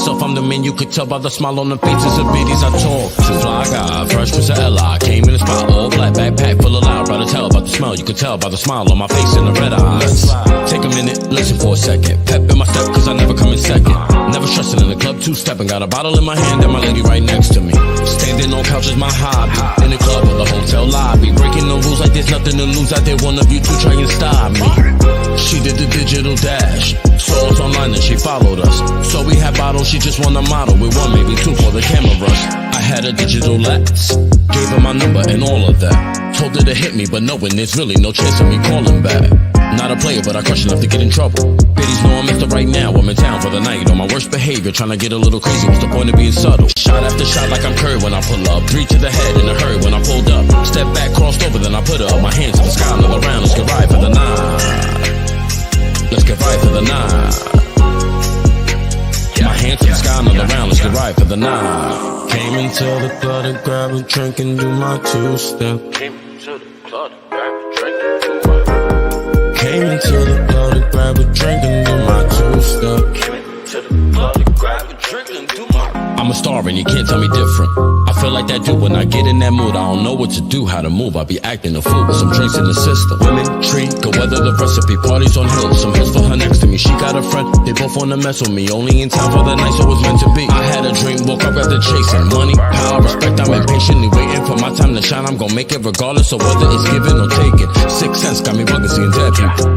myself, I'm the man you could tell by the smile on the faces of biddies I talk to. Fly guy, fresh Prince of L.I. Came in the spot, all black, backpack full of loud. Brother tell about the smell, you could tell by the smile on my face and the red eyes. Take a minute, listen for a second. Pep in my step, cause I never come in second. Never stressing in the club, two-stepping. Got a bottle in my hand and my lady right next to me. Standing on couch is my hobby. In the club or the hotel lobby. Breaking the rules like there's nothing to lose. I did one of you two try and stop me. She did the digital dash. Saw us online and she followed us. So we had bottles, she just won a model. With one, maybe two for the cameras. I had a digital lapse. Gave her my number and all of that. Told her to hit me, but knowing there's really no chance of me calling back. Not a player, but I crush enough to get in trouble. Biddies know I'm Mr. Right Now. I'm in town for the night. On my worst behavior, trying to get a little crazy. What's the point of being subtle? Shot after shot like I'm Curry when I pull up. 3 to the head in a hurry when I pulled up. Step back, crossed over, then I put up. My hands to the sky, another round. Let's get right for the 9. Let's get right for the 9. My hands to the sky, another round. Let's get right for the 9. Came into the club to grab a drink and do my two-step. Came into the club to grab a drink and do my Came into the club to grab a drink and do my two-step. Came into the club to grab a drink and do my I'm a star and you can't tell me different. I feel like that dude when I get in that mood. I don't know what to do, how to move. I be acting a fool with some drinks in the system. Women, treat, go weather the recipe. Parties on hills, some hills for her next to me. She got a friend, they both wanna mess with me. Only in time for the night, so it's meant to be. I had a dream, woke up after chasing money, power, respect. I'm impatiently waiting for my time to shine. I'm gonna make it regardless of whether it's given or taken. 6 cents got me bugging, seeing dead people.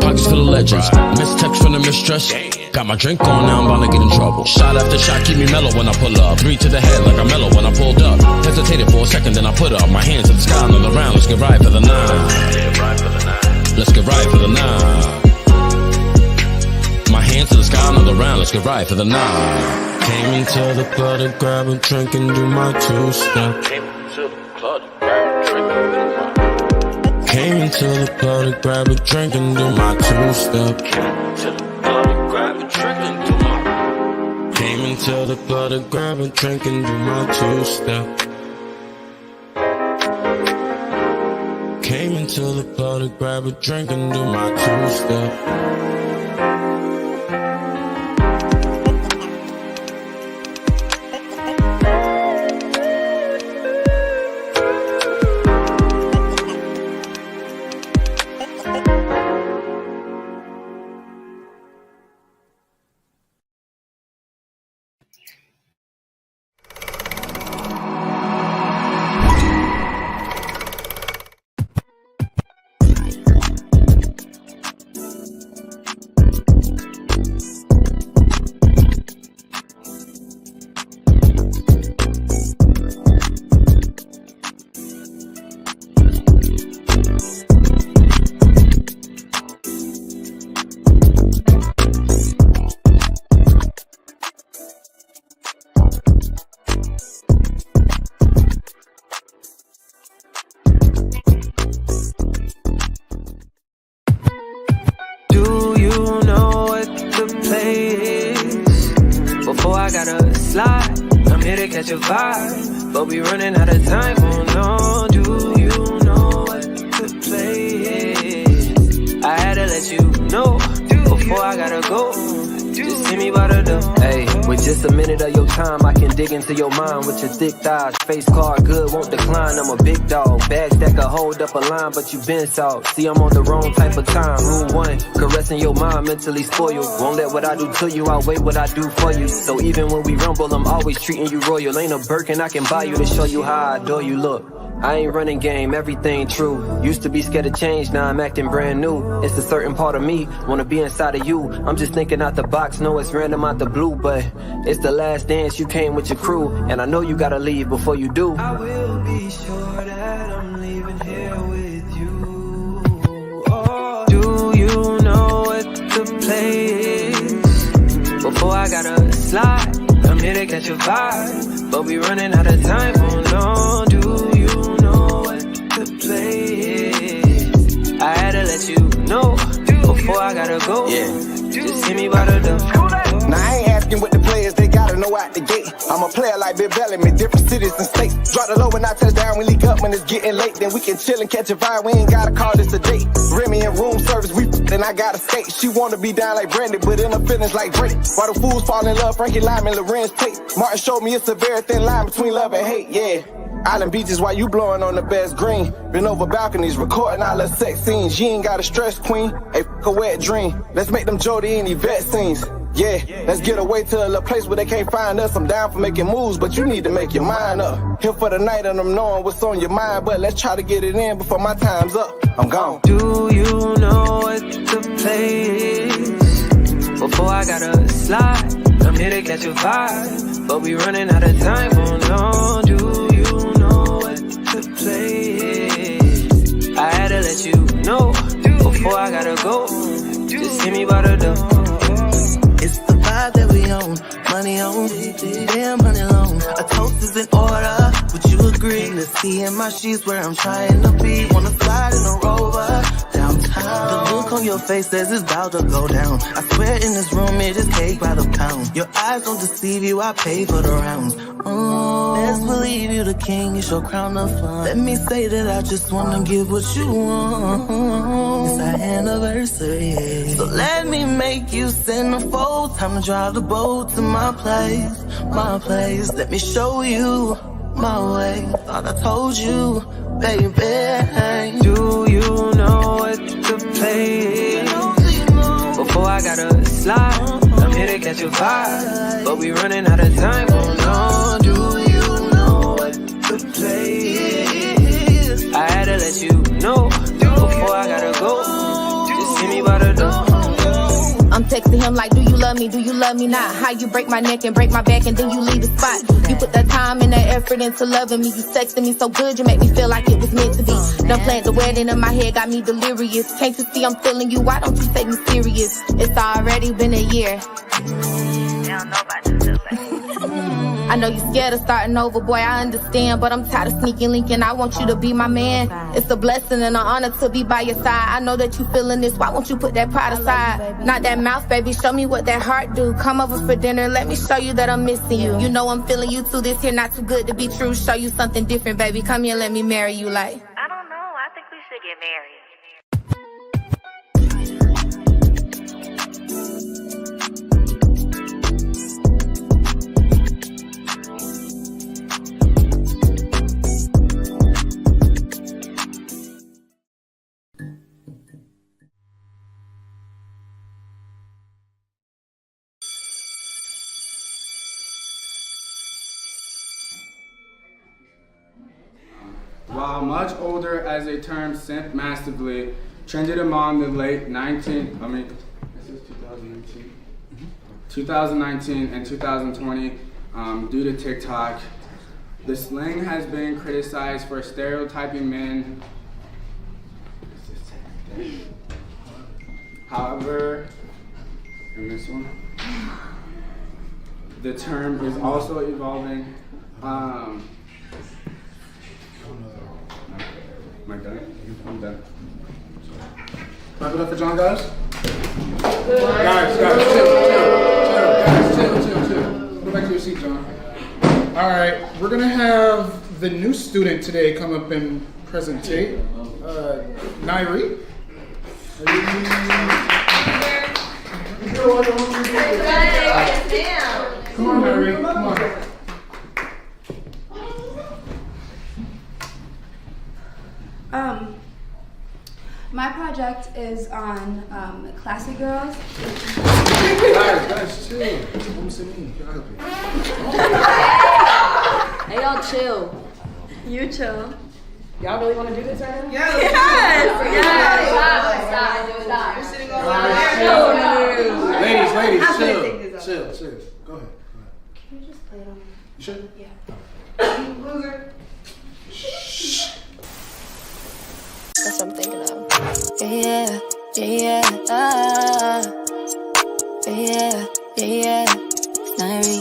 Pockets full of legends, missed text from the mistress. Got my drink on, now I'm bound to get in trouble. Shot after shot, keep me mellow when I pull up. 3 to the head like I'm mellow when I pulled up. Hesitated for a second, then I put up my hands to the sky, another round. Let's get right for the 9. Let's get right for the 9. My hands to the sky, another round. Let's get right for the 9. Came into the club to grab a drink and do my two-step. Came into the club to grab a drink and do my Came into the club to grab a drink and do my two-step. Came into the club to grab a drink and do my two-step. Came into the club to grab a drink and do my two-step. But we running out of time, oh no. Do you know what the play is? I had to let you know before I gotta go. Just see me by the door. Hey, with just a minute of your time, I can dig into your mind with your thick thighs. Face card good, won't decline. I'm a big dog. Bags that can hold up a line, but you been soft. See, I'm on the wrong type of time. Rule 1, caressing your mind, mentally spoiled. Won't let what I do to you outweigh what I do for you. So even when we rumble, I'm always treating you royal. Ain't a Birkin I can buy you to show you how I adore you. Look, I ain't running game, everything true. Used to be scared of change, now I'm acting brand new. It's a certain part of me, wanna be inside of you. I'm just thinking out the box, know it's random out the blue, but it's the last dance, you came with your crew. And I know you gotta leave before you do. I will be sure that I'm leaving here with you. Oh, do you know what the play is? Before I gotta slide, I'm here to catch a vibe. But we running out of time, oh no. Do you know what the play is? I had to let you know before I gotta go. Yeah. Just see me by the door. Now I ain't asking what the players, they gotta know out the gate. I'm a player like Bill Bellamy, different cities and states. Drop the low when I touch down, we leak up when it's getting late. Then we can chill and catch a vibe, we ain't gotta call this a date. Remy and room service, we then I gotta skate. She wanna be down like Brandy, but in her feelings like Drake. While the fools fall in love, Frankie Lime and Lorenz Tate. Martin showed me it's a very thin line between love and hate, yeah. Island beaches while you blowing on the best green. Been over balconies, recording all the sex scenes. You ain't got a stress queen, a wet dream. Let's make them Jodie and Yvette scenes. Yeah, let's get away to a little place where they can't find us. I'm down for making moves, but you need to make your mind up. Here for the night and I'm knowing what's on your mind, but let's try to get it in before my time's up. I'm gone. Do you know what the place? Before I gotta slide, I'm here to catch a vibe, but we running out of time. Oh no, do you know what the place? I had to let you know before I gotta go. Just hit me by the door. It's the vibe that we own, money on, damn money long. A toast is in order, would you agree? Let's see in my sheets where I'm trying to be. Wanna slide in a Rover, downtown. The look on your face says it's about to go down. I swear in this room it is cake by the pound. Your eyes don't deceive you, I pay for the rounds. Best believe you the king, it's your crown of fun. Let me say that I just wanna give what you want. It's our anniversary, so let me make you centerfold. Time to drive the boat to my place, my place. Let me show you my way. Thought I told you, baby. Do you know what the place? Before I gotta slide, I'm here to catch a vibe, but we running out of time. Oh no, do you know what the place? I had to let you know before I gotta go. Just hit me by the door. I'm texting him like, do you love me? Do you love me not? How you break my neck and break my back and then you leave the spot. You put that time and that effort into loving me. You sexting me so good, you make me feel like it was meant to be. Done planned the wedding in my head, got me delirious. Can't you see I'm feeling you? Why don't you take me serious? It's already been a year. I know you're scared of starting over, boy, I understand. But I'm tired of sneaking linking, I want you to be my man. It's a blessing and an honor to be by your side. I know that you feeling this, why won't you put that pride aside? Not that mouth, baby, show me what that heart do. Come over for dinner, let me show you that I'm missing you. You know I'm feeling you too, this here not too good to be true. Show you something different, baby, come here, let me marry you like. I don't know, I think we should get married. While much older as a term simp massively, trended among the late 2019 and 2020 due to TikTok. The slang has been criticized for stereotyping men. However, in this one, the term is also evolving. Am I done? I'm done. Clap it up for John, guys. Guys, chill. Go back to your seat, John. All right, we're gonna have the new student today come up and presentate. Nairi. Come on, Nairi. Come on. My project is on classy girls. Guys, chill. Hey, y'all chill. You chill. Y'all really want to do this right now? Yes! Stop. You're sitting on Ladies, chill. Go ahead. Can you just play it on? You sure? Yeah. Loser. That's what I'm thinking of. Nairi.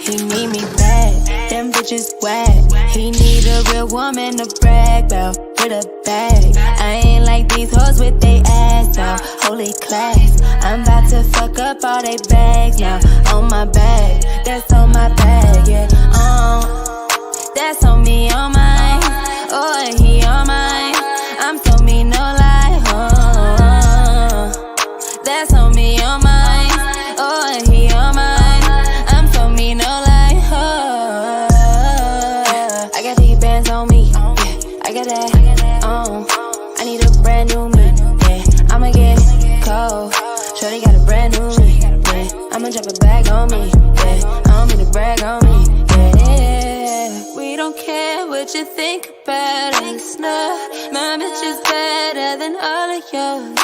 He need me bad, them bitches whack. He need a real woman to brag about with a bag. I ain't like these hoes with they ass out. Holy class, I'm about to fuck up all they bags now. On my bag, that's on my bag, yeah. That's on me, on mine. Oh, he on mine. I'm so me, no lie. That's on me, on mine. Oh, he on mine. I'm so me, no lie. I got these bands on me. Yeah, I got that. I need a brand new me. Yeah, I'ma get cold. Shorty got a brand new me. Yeah, I'ma drop a bag on me. Yeah, I don't mean to brag on me. Yeah, we don't care what you think about us. No, my bitch is better than all of yours.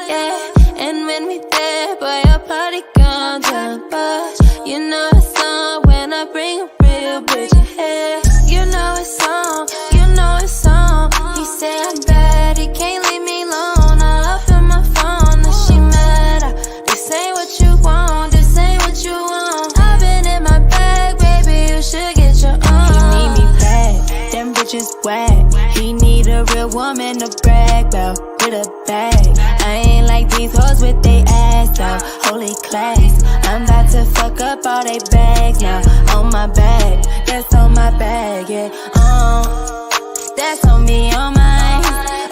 Yeah, and when we there, boy, your party gon' jump up. You know it's on when I bring a real bitch here. You know it's on, you know it's on. He say I'm bad, he can't leave me alone. All up in my phone, and she mad. This ain't what you want, this ain't what you want. I've been in my bag, baby, you should get your own. He need me bad, them bitches whack. He need a real woman to brag about with a bag. I ain't like these hoes with they ass out. Holy class, I'm about to fuck up all they bags now. On my bag, that's on my bag, yeah. That's on me, on mine.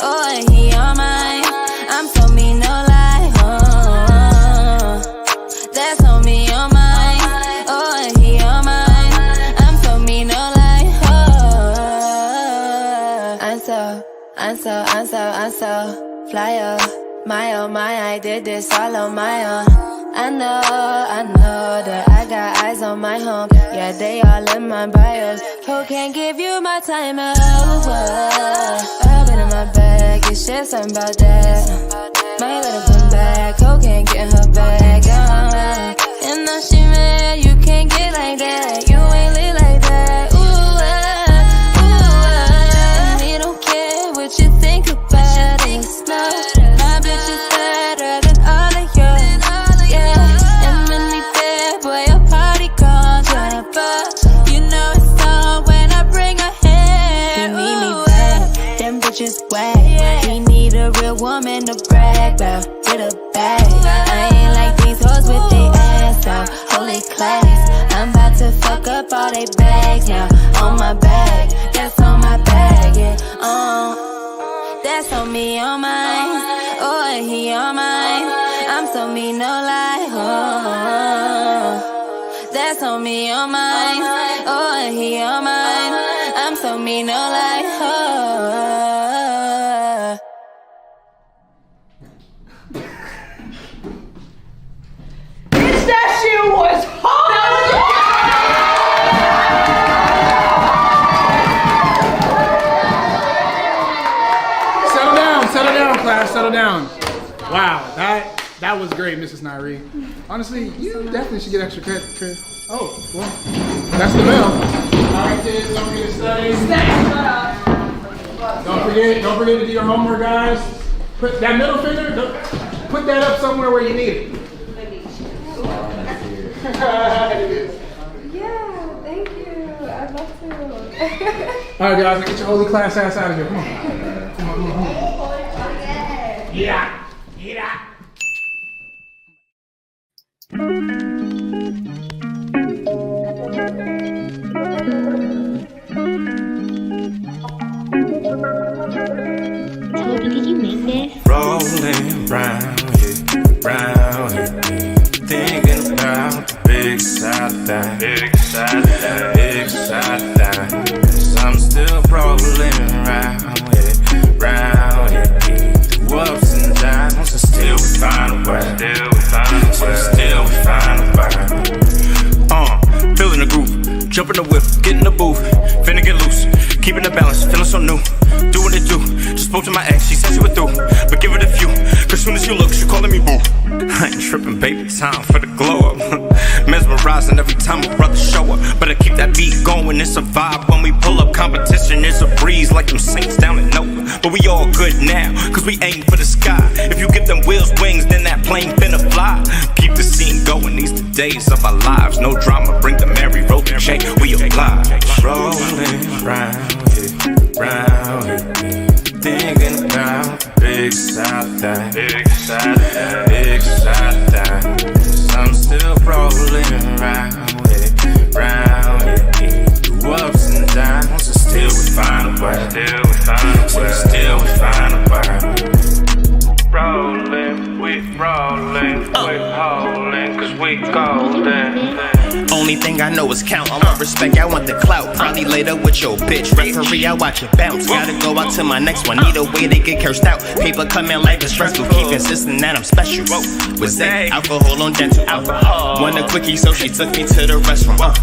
Oh, he on mine. I'm so me, no lie. That's on me, on mine. Oh, he on mine. I'm so me, no lie. I'm so flyer. My oh my, I did this all on my own. I know that I got eyes on my home. Yeah, they all in my bios. Who can't give you my time over? I've been in my bag, it's just something about that. Might let her come back, who can't get her back? And now she mad, you can't get like that. You ain't lit like that. And we don't care what you think about us, no. My bitch is better than all of yours, yeah. And when we there, boy, your party gon' jump up. You know it's on when I bring her here. He need me bad, them bitches whack. He need a real woman to brag about with a bag. I ain't like these hoes with they ass out. Holy class, I'm about to fuck up all they bags now. On my bag, that's on my bag, yeah. That's on me, on mine. Oh, he on mine. I'm so me, no lie. That's on me, on mine. Oh, he on mine. I'm so me, no lie. Bitch, that shit was hard! Settle down, class, settle down. Wow, that was great, Mrs. Nairi. Honestly, you definitely should get extra credit. Oh, well, that's the bell. All right, kids, don't forget to study. Don't forget to do your homework, guys. Put that middle finger, put that up somewhere where you need it. Yeah, thank you. I'd love to. All right, guys, now get your holy class ass out of here. Come on. Come on. Yeah. Toby, did you make this? Rolling round here, thinking about the big side thing. Big side thing. 'Cause I'm still rolling round here, through ups and downs, and still we find a way. Still we find a way. Feeling the groove, jumping the whip, getting the booth, finna get loose, keeping the balance, feeling so new, doing it do. Just spoke to my ex, she said she was through, but give it a few, 'cause soon as you look, she calling me boo. I ain't tripping, baby, time for the glow up. Mesmerizing every time a brother show up, but I keep that beat going, it's a vibe when we pull up. Competition is a breeze like them saints down in Nova, but we all good now, 'cause we aim for the sky. If you give them wheels wings, then that plane finna fly. Keep the scene going, these the days of our lives, no drama, bring the merry road. thing I know is count. I want respect, I want the clout. Probably later with your bitch. Referee, I watch it bounce. Gotta go out to my next one. Either way, they get cursed out. Paper coming like a stressful. Keep insisting that I'm special. Was that alcohol on dental? Want a quickie, so she took me to the restaurant.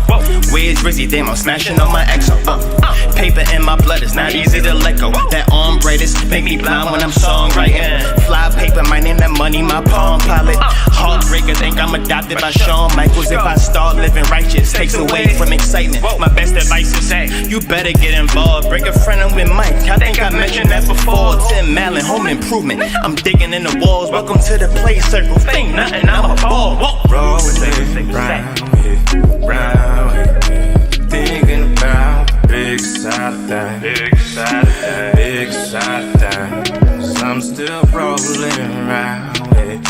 Where's Rizzy? Damn, I'm smashing on my ex. Paper in my blood, it's not easy to let go. That arm brightest make me blind when I'm songwriting. Fly paper, my name, that money, my palm pilot. Heartbreaker, think I'm adopted by Shawn Michaels. If I start living righteous, takes away from excitement. My best advice is say, you better get involved. Bring a friend in with Mike. I think I mentioned that before. Tim Allen, home improvement. I'm digging in the walls. Welcome to the play circle. Think nothing, I'm a ball. Rolling round here, thinking about big side of that, big side of that. I'm still rolling round it,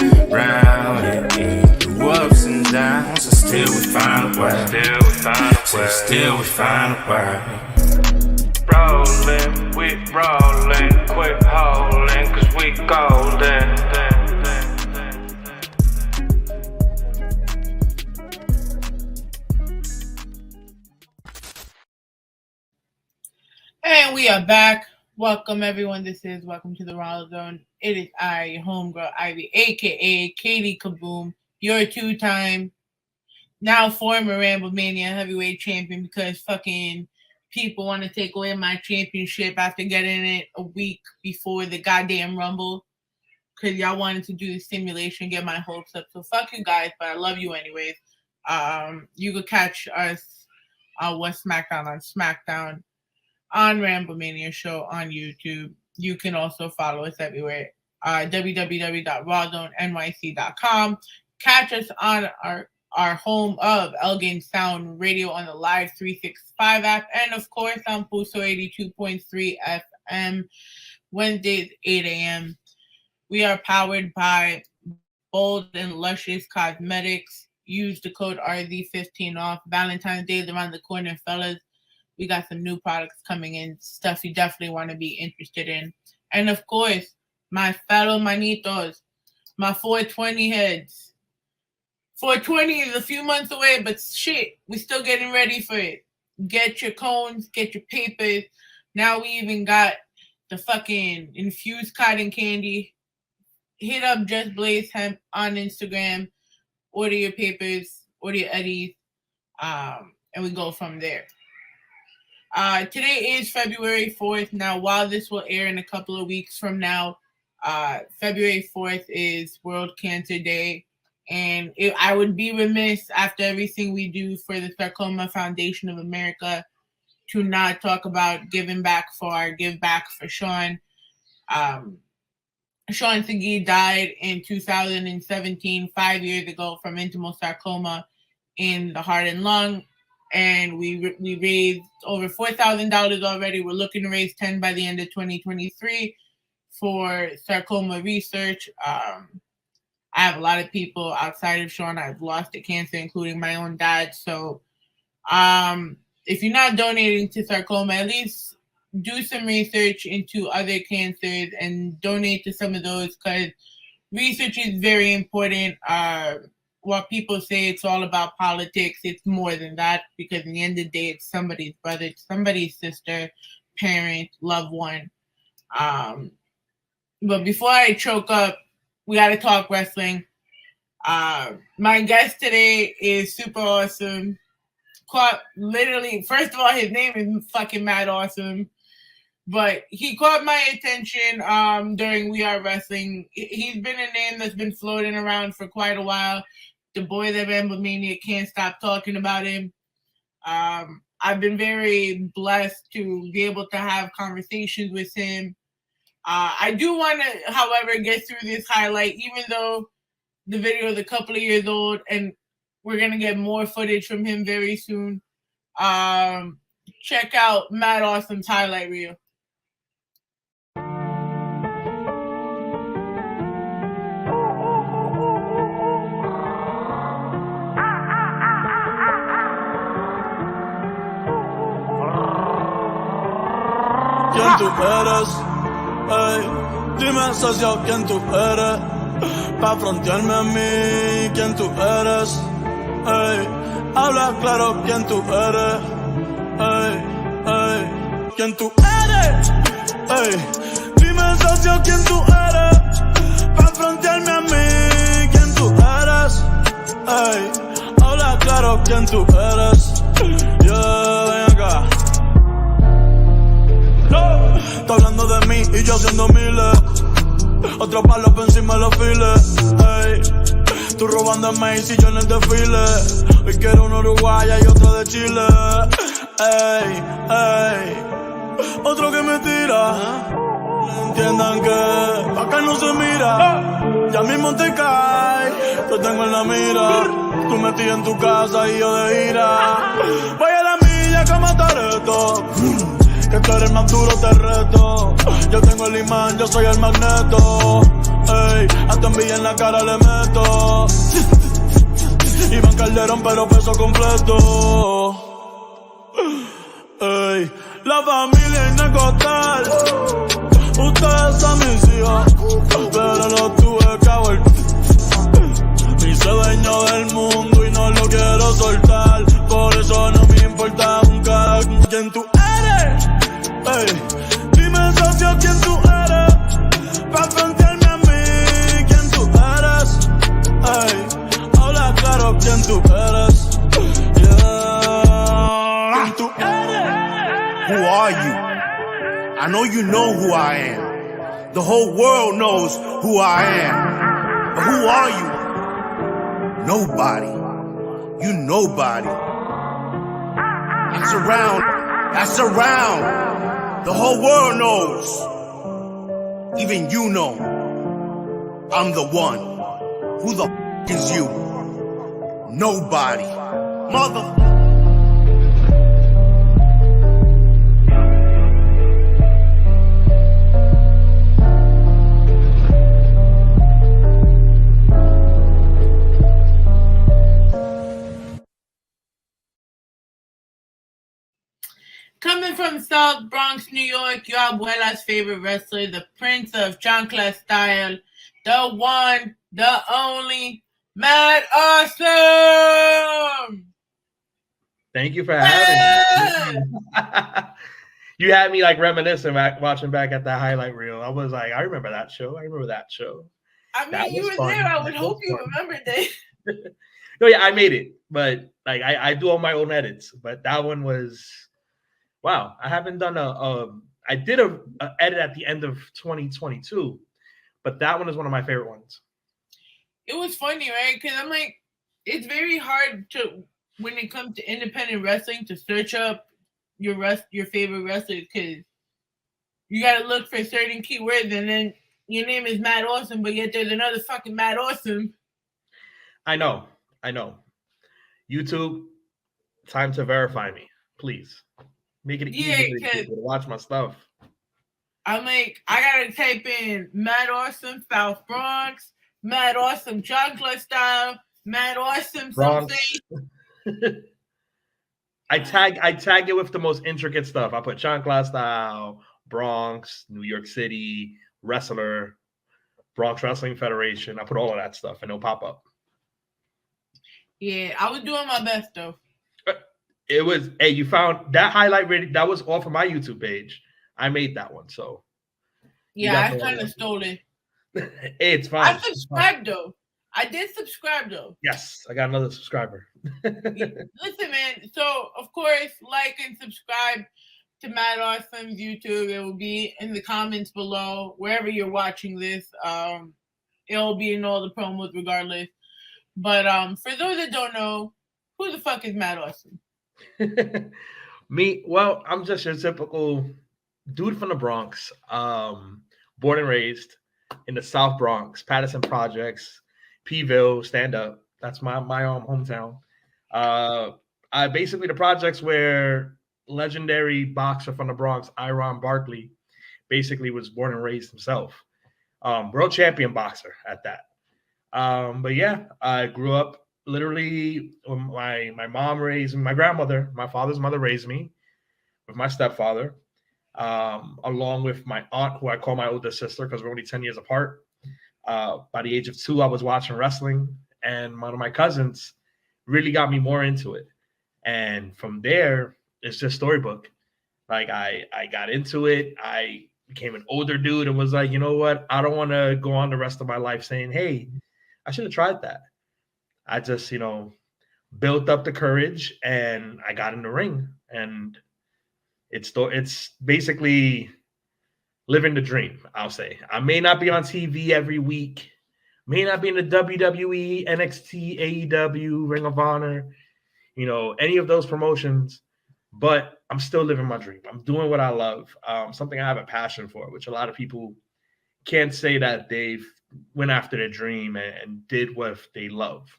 through ups and downs, and still we find a way, still we find a way. Rolling, we rolling, quit holding, 'cause we golden. And we are back. Welcome, everyone. This is Welcome to the Rawrrzone. It is I, your homegirl, Ivy, a.k.a. Katie Kaboom, your two-time, now former Ramblemania heavyweight champion, because fucking people want to take away my championship after getting it a week before the goddamn Rumble, because y'all wanted to do the simulation, get my hopes up. So fuck you guys, but I love you anyways. You could catch us on What's SmackDown on SmackDown, on Ramblemania Show on YouTube. You can also follow us everywhere. www.rawrzonenyc.com. Catch us on our home of Elgin Sound Radio on the Live 365 app, and of course on Puso 82.3 FM, Wednesdays 8 a.m. We are powered by Bold and Luscious Cosmetics. Use the code RZ15 off. Valentine's Day is around the corner, fellas. We got some new products coming in, stuff you definitely want to be interested in. And of course, my fellow manitos, my 420 heads. 420 is a few months away, but shit, we still getting ready for it. Get your cones, get your papers. Now we even got the fucking infused cotton candy. Hit up Just Blaze Hemp on Instagram. Order your papers, order your eddies, and we go from there. Today is February 4th. Now, while this will air in a couple of weeks from now, February 4th is World Cancer Day. And I would be remiss after everything we do for the Sarcoma Foundation of America to not talk about giving back for our Give Back for Sean. Sean Segui died in 2017, 5 years ago, from intimal sarcoma in the heart and lung. And we raised over $4,000 already. We're looking to raise 10 by the end of 2023 for sarcoma research. I have a lot of people outside of Sean I've lost to cancer, including my own dad. So if you're not donating to sarcoma, at least do some research into other cancers and donate to some of those, because research is very important. What people say it's all about politics, it's more than that, because in the end of the day, it's somebody's brother, it's somebody's sister, parent, loved one. But before I choke up, we got to talk wrestling. My guest today is super awesome. Literally, first of all, his name is fucking mad awesome. But he caught my attention during We Are Wrestling. He's been a name that's been floating around for quite a while. The boy that Ramblemania can't stop talking about him. I've been very blessed to be able to have conversations with him. I do want to, however, get through this highlight, even though the video is a couple of years old, and we're going to get more footage from him very soon. Check out Mad Awesome's highlight reel. ¿Quién tú eres? Ey, dime, socio, ¿quién tú eres? Pa' frontearme a mí, ¿quién tú eres? Ey, Habla claro quién tú eres. Ey, ey, quién tú eres. Ey, dime socio quién tú eres. Pa' frontearme a mí, quién tú eres. Ey, habla claro quién tú eres. Yeah, ven acá. No, está hablando de mí y yo haciendo miles. Otro palo por encima de los files. Ey, tú robando en Macy y yo en el desfile. Hoy quiero un uruguaya y otro de Chile. Ey, ey, otro que me tira. Entiendan que acá no se mira. Ya mismo te cae, te tengo en la mira. Tú metí en tu casa y yo de ira. Voy a la milla como Toretto. Que tú eres más duro, te reto. Yo tengo el imán, yo soy el magneto. Ey, a tu envidia en la cara le meto. Iván Calderón, pero peso completo. Ey, la familia inacostal. Ustedes son mis hijos, pero los tuve que abortar. Me hice dueño del mundo y no lo quiero soltar. Por eso no me importa un carajo quién tú eres. Ey, dime socio quién tú eres. Pa' frontearme a mí, quién tú eres. Ey, habla claro quién tú eres. Yeah, quién tú eres. Who are you? I know you know who I am. The whole world knows who I am. But who are you? Nobody. You nobody. That's around. That's around. The whole world knows. Even you know. I'm the one. Who the f is you? Nobody. Mother. Coming from South Bronx, New York, your abuela's favorite wrestler, the Prince of Chankla Style, the one, the only, Mad Awesome! Thank you for having me. You had me like reminiscing, watching back at that highlight reel. I was like, I remember that show. I mean, you were fun. There. I would hope you remembered it. No, yeah, I made it. But like I do all my own edits. But that one was... Wow, I haven't done I did a edit at the end of 2022, but that one is one of my favorite ones. It was funny, right? Because I'm like, it's very hard to, when it comes to independent wrestling, to search up your favorite wrestlers, because you got to look for certain keywords, and then your name is Mad Awesome, but yet there's another fucking Mad Awesome. I know. YouTube, time to verify me, please. Make it easy for people to watch my stuff. I'm like, I gotta type in Mad Awesome South Bronx, Mad Awesome Chankla Style, Mad Awesome something. I tag it with the most intricate stuff. I put Chankla Style, Bronx, New York City, Wrestler, Bronx Wrestling Federation. I put all of that stuff and it'll pop up. Yeah, I was doing my best though. It was, hey, you found that highlight ready. That was off of my YouTube page. I made that one. So yeah, I kind of stole it. Hey, it's fine. I subscribed though. I did subscribe though. Yes, I got another subscriber. Listen, man. So of course, like and subscribe to Mad Awesome's YouTube. It will be in the comments below, wherever you're watching this. It'll be in all the promos regardless. But for those that don't know, who the fuck is Mad Awesome? Me, well, I'm just your typical dude from the Bronx, born and raised in the South Bronx, Patterson Projects, P-ville, stand up. That's my hometown. I basically the projects where legendary boxer from the Bronx, Iron Barkley, basically was born and raised himself. World champion boxer at that. But yeah, I grew up literally, my mom raised me, my grandmother, my father's mother raised me with my stepfather, along with my aunt, who I call my older sister because we're only 10 years apart. By the age of 2, I was watching wrestling, and one of my cousins really got me more into it. And from there, it's just storybook. Like I got into it. I became an older dude and was like, you know what? I don't want to go on the rest of my life saying, hey, I should have tried that. I just, built up the courage and I got in the ring. And it's basically living the dream, I'll say. I may not be on TV every week, may not be in the WWE, NXT, AEW, Ring of Honor, any of those promotions, but I'm still living my dream. I'm doing what I love, something I have a passion for, which a lot of people can't say that they've went after their dream and did what they love,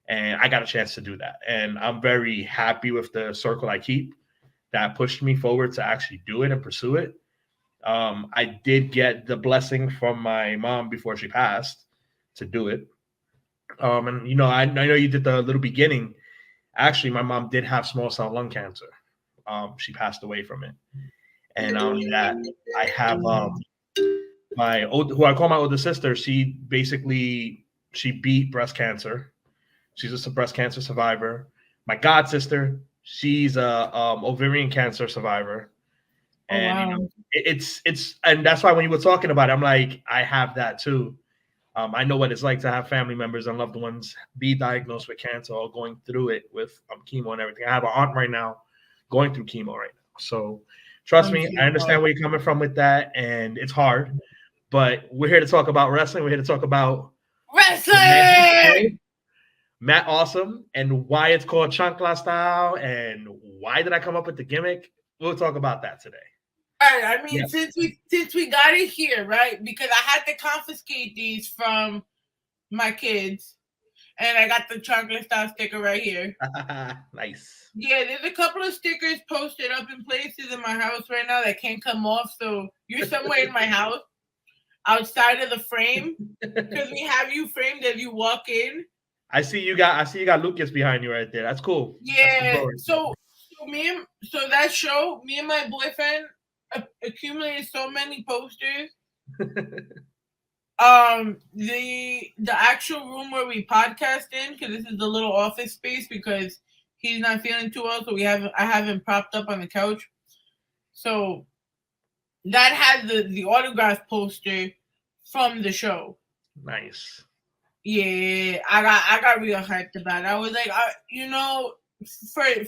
and I got a chance to do that. And I'm very happy with the circle I keep that pushed me forward to actually do it and pursue it. I did get the blessing from my mom before she passed to do it. And, I know you did the little beginning. Actually, my mom did have small cell lung cancer. She passed away from it. And not only that, I have who I call my older sister. She beat breast cancer. She's a breast cancer survivor. My god sister, she's a ovarian cancer survivor. And wow. It's and that's why when you were talking about it, I'm like, I have that too. I know what it's like to have family members and loved ones be diagnosed with cancer or going through it with chemo and everything. I have an aunt right now going through chemo right now. So trust me, I understand where you're coming from with that, and it's hard. But we're here to talk about wrestling. We're here to talk about wrestling. Matt Awesome and why it's called Chankla Style and why did I come up with the gimmick. We'll talk about that today. All right, I mean, since we got it here, right? Because I had to confiscate these from my kids, and I got the Chankla Style sticker right here. Nice. Yeah, there's a couple of stickers posted up in places in my house right now that can't come off. So you're somewhere in my house, outside of the frame, because we have you framed as you walk in. I see you got Lucas behind you right there. That's cool. Yeah. So that show, me and my boyfriend accumulated so many posters. The actual room where we podcast in, because this is the little office space, because he's not feeling too well, so I have him propped up on the couch. So that had the autograph poster from the show. Nice. Yeah, I got real hyped about it. I was like,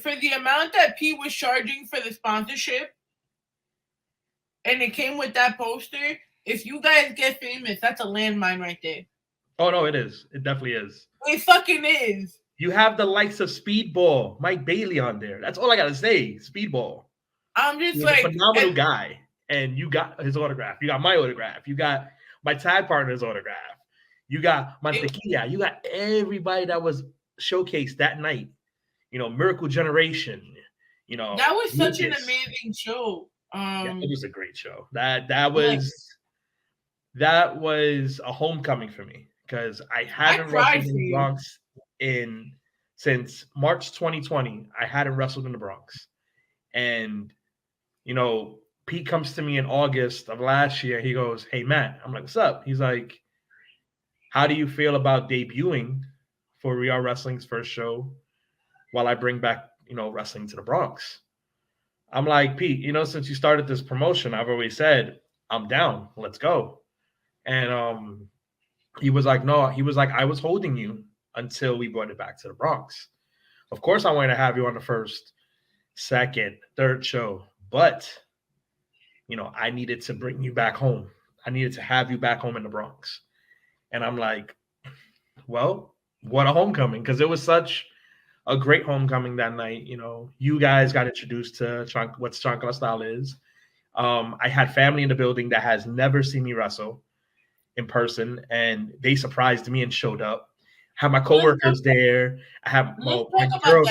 for the amount that Pete was charging for the sponsorship, and it came with that poster, if you guys get famous, that's a landmine right there. Oh, no, it is. It definitely is. It fucking is. You have the likes of Speedball, Mike Bailey on there. That's all I got to say. Speedball. I'm just a phenomenal guy. And you got his autograph. You got my autograph. You got my tag partner's autograph. You got Mantequilla. You got everybody that was showcased that night. Miracle Generation. That was such an amazing show. It was a great show. That was a homecoming for me because I haven't wrestled in the Bronx since March 2020. I hadn't wrestled in the Bronx, and Pete comes to me in August of last year. He goes, "Hey Matt," I'm like, "What's up?" He's like, "How do you feel about debuting for We Are Wrestling's first show while I bring back wrestling to the Bronx?" I'm like, "Pete, since you started this promotion, I've always said I'm down. Let's go." And he was like, "No," he was like, "I was holding you until we brought it back to the Bronx. Of course, I wanted to have you on the first, second, third show, but I needed to bring you back home. I needed to have you back home in the Bronx." And I'm like, well, what a homecoming, because it was such a great homecoming that night. You guys got introduced to what Chankla Style is. I had family in the building that has never seen me wrestle in person, and they surprised me and showed up. I have my coworkers there. I have my girl.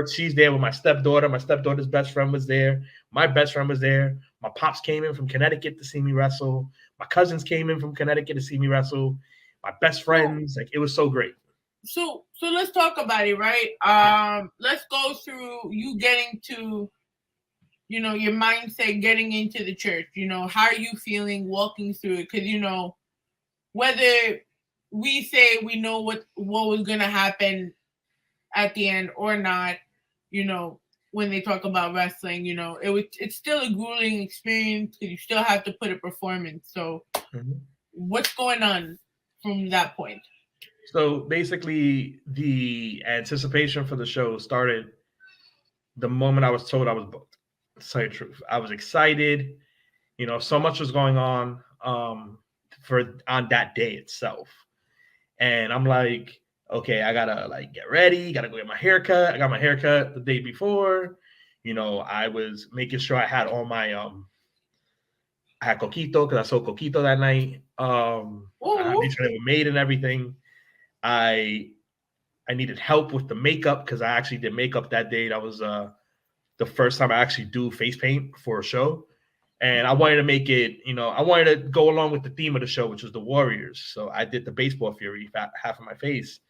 She's there with my stepdaughter. My stepdaughter's best friend was there. My best friend was there. My pops came in from Connecticut to see me wrestle. My cousins came in from Connecticut to see me wrestle. My best friends, it was so great. So let's talk about it, right? Let's go through you getting to, your mindset getting into the church. How are you feeling walking through it? Because whether we say we know what was gonna happen at the end or not, you know, when they talk about wrestling, you know, it's still a grueling experience because you still have to put a performance. So what's going on from that point? So basically, the anticipation for the show started the moment I was told I was booked. To tell you the truth, I was excited. You know, so much was going on on that day itself, and I'm like, okay, I gotta like get ready. Gotta go get my haircut. I got my haircut the day before. You know, I was making sure I had all my I had coquito because I sold coquito that night. I made sure they were made and everything. I needed help with the makeup because I actually did makeup that day. That was the first time I actually do face paint for a show. And I wanted to make it, you know, I wanted to go along with the theme of the show, which was the Warriors. So I did the baseball fury half of my face.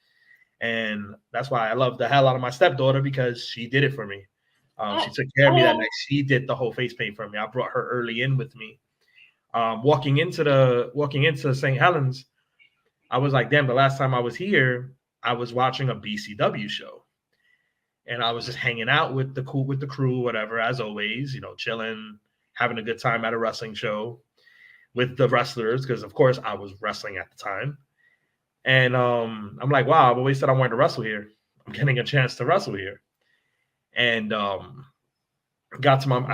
And that's why I love the hell out of my stepdaughter because she did it for me. She took care of me that night. She did the whole face paint for me. I brought her early in with me. Walking into St. Helens, I was like, damn, the last time I was here, I was watching a BCW show. And I was just hanging out with the crew, whatever, as always, you know, chilling, having a good time at a wrestling show with the wrestlers, because of course I was wrestling at the time. And I'm like, wow, I've always said I wanted to wrestle here. I'm getting a chance to wrestle here. And I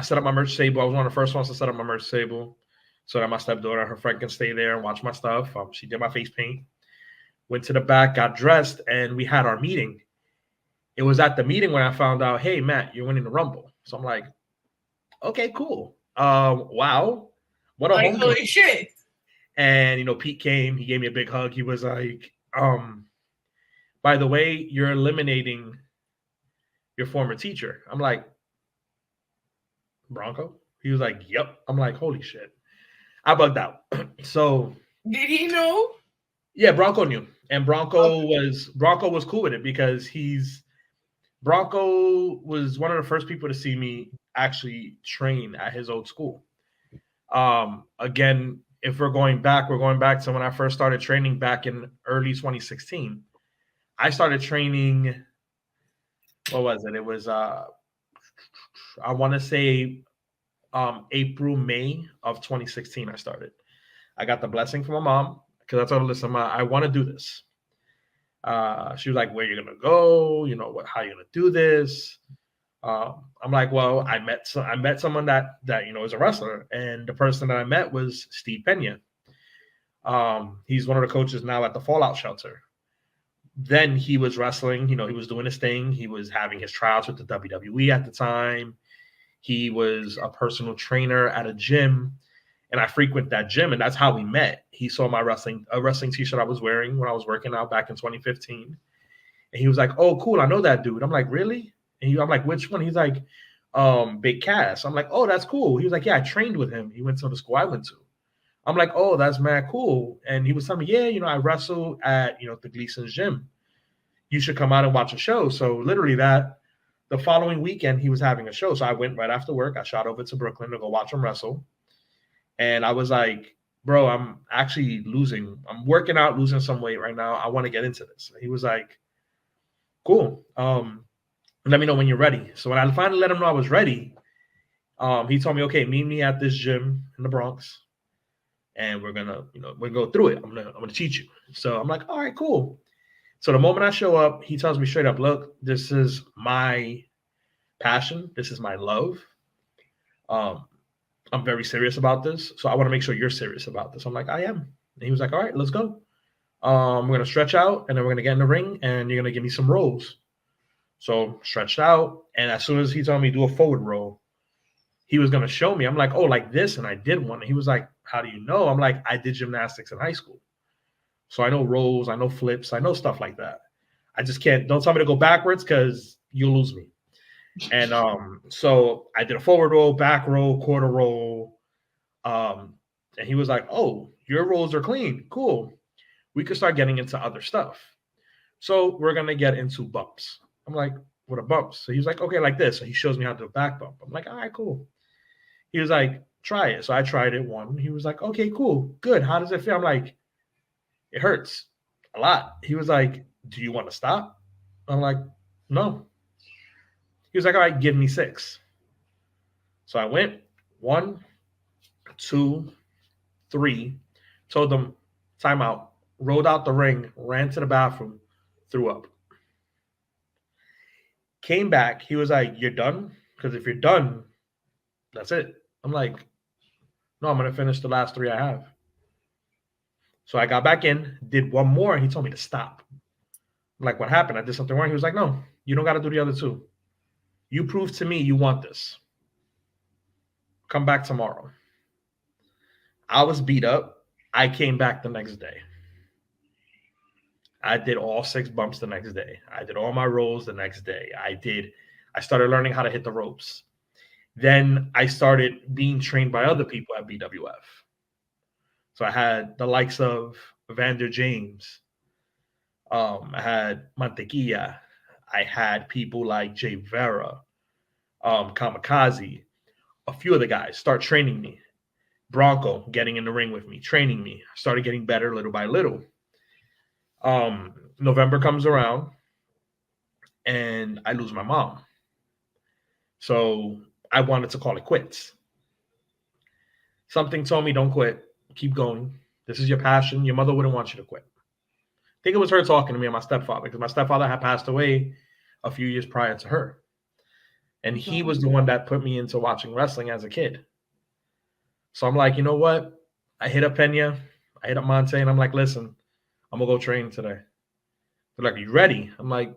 set up my merch table. I was one of the first ones to set up my merch table so that my stepdaughter and her friend can stay there and watch my stuff. She did my face paint. Went to the back, got dressed, and we had our meeting. It was at the meeting when I found out, hey, Matt, you're winning the Rumble. So I'm like, okay, cool. Wow. What a homecoming. Holy shit. And, you know, Pete came. He gave me a big hug. He was like, by the way, you're eliminating your former teacher. I'm like, Bronco? He was like, yep. I'm like, holy shit. I bugged out. So. Did he know? Yeah, Bronco knew. And Bronco was cool with it because Bronco was one of the first people to see me actually train at his old school. Again, if we're going back to when I first started training back in early 2016. I started training, what was it? It was, I want to say April, May of 2016 I started. I got the blessing from my mom because I told her, listen, Ma, I want to do this. She was like, where are you going to go? You know, how are you going to do this? I'm like, well, I met someone that you know is a wrestler, and the person that I met was Steve Pena. He's one of the coaches now at the Fallout Shelter. Then he was wrestling, you know, he was doing his thing. He was having his tryouts with the WWE at the time. He was a personal trainer at a gym, and I frequent that gym, and that's how we met. He saw my wrestling t-shirt I was wearing when I was working out back in 2015, and he was like, "Oh, cool, I know that dude." I'm like, "Really?" And I'm like, "Which one?" He's like, Big Cass. I'm like, "Oh, that's cool." He was like, "Yeah, I trained with him. He went to the school I went to." I'm like, "Oh, that's mad cool." And he was telling me, "Yeah, you know, I wrestle at, you know, the Gleason's gym. You should come out and watch a show." So literally the following weekend he was having a show. So I went right after work. I shot over to Brooklyn to go watch him wrestle. And I was like, "Bro, I'm actually losing. I'm working out, losing some weight right now. I want to get into this." And he was like, "Cool. Let me know when you're ready." So when I finally let him know I was ready, he told me, "Okay, meet me at this gym in the Bronx, and we're gonna go through it. I'm gonna teach you." So I'm like, "All right, cool." So the moment I show up, he tells me straight up, "Look, this is my passion. This is my love. I'm very serious about this. So I want to make sure you're serious about this." I'm like, "I am." And he was like, "All right, let's go. We're gonna stretch out, and then we're gonna get in the ring, and you're gonna give me some rolls." So stretched out, and as soon as he told me do a forward roll, he was gonna show me. I'm like, "Oh, like this," and I did one. And he was like, "How do you know?" I'm like, "I did gymnastics in high school. So I know rolls, I know flips, I know stuff like that. I just can't, don't tell me to go backwards because you'll lose me." And so I did a forward roll, back roll, quarter roll. And he was like, "Oh, your rolls are clean. Cool. We could start getting into other stuff. So we're going to get into bumps." I'm like, "What are bumps?" So he's like, "Okay, like this." So he shows me how to do a back bump. I'm like, "All right, cool." He was like, "Try it." So I tried it one. He was like, "Okay, cool. Good. How does it feel?" I'm like, "It hurts a lot." He was like, "Do you want to stop?" I'm like, No. He was like, all right, give me 6. So I went 1, 2, 3, told them, timeout, rolled out the ring, ran to the bathroom, threw up. Came back. He was like, you're done? Because if you're done, that's it. I'm like, no, I'm going to finish the last 3 I have. So I got back in, did 1 more, and he told me to stop. I'm like, what happened? I did something wrong. He was like, no, you don't got to do the other 2. You prove to me you want this. Come back tomorrow. I was beat up. I came back the next day. I did all 6 bumps the next day. I did all my rolls the next day. I started learning how to hit the ropes. Then I started being trained by other people at BWF. So I had the likes of Vander James. I had Mantequilla. I had people like Jay Vera, Kamikaze, a few of the guys start training me. Bronco getting in the ring with me, training me. I started getting better little by little. November comes around and I lose my mom. So I wanted to call it quits. Something told me, don't quit. Keep going. This is your passion. Your mother wouldn't want you to quit. I think it was her talking to me and my stepfather, because my stepfather had passed away a few years prior to her. And he was the one that put me into watching wrestling as a kid. So I'm like, you know what? I hit up Pena. I hit up Monte, and I'm like, listen, I'm going to go train today. They're like, are you ready? I'm like,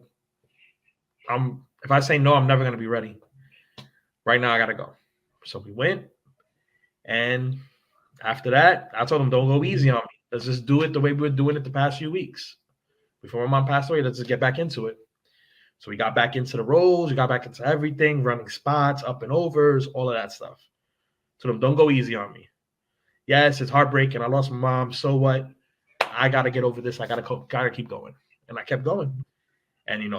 if I say no, I'm never going to be ready. Right now, I got to go. So we went. And after that, I told them, don't go easy on me. Let's just do it the way we were doing it the past few weeks. Before my mom passed away, let's just get back into it. So we got back into the rolls. We got back into everything, running spots, up and overs, all of that stuff. Told them, don't go easy on me. Yes, it's heartbreaking. I lost my mom. So what? I got to get over this. I got to keep going. And I kept going. And,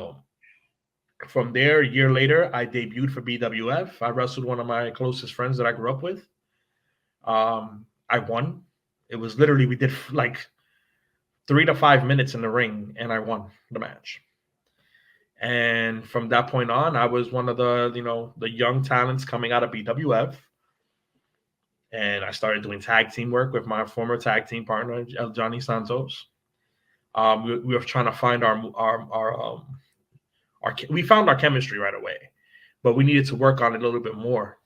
from there, a year later, I debuted for BWF. I wrestled one of my closest friends that I grew up with. I won. It was literally, we did like 3 to 5 minutes in the ring, and I won the match. And from that point on, I was one of the young talents coming out of BWF. And I started doing tag team work with my former tag team partner, Johnny Santos. We were trying to find we found our chemistry right away, but we needed to work on it a little bit more.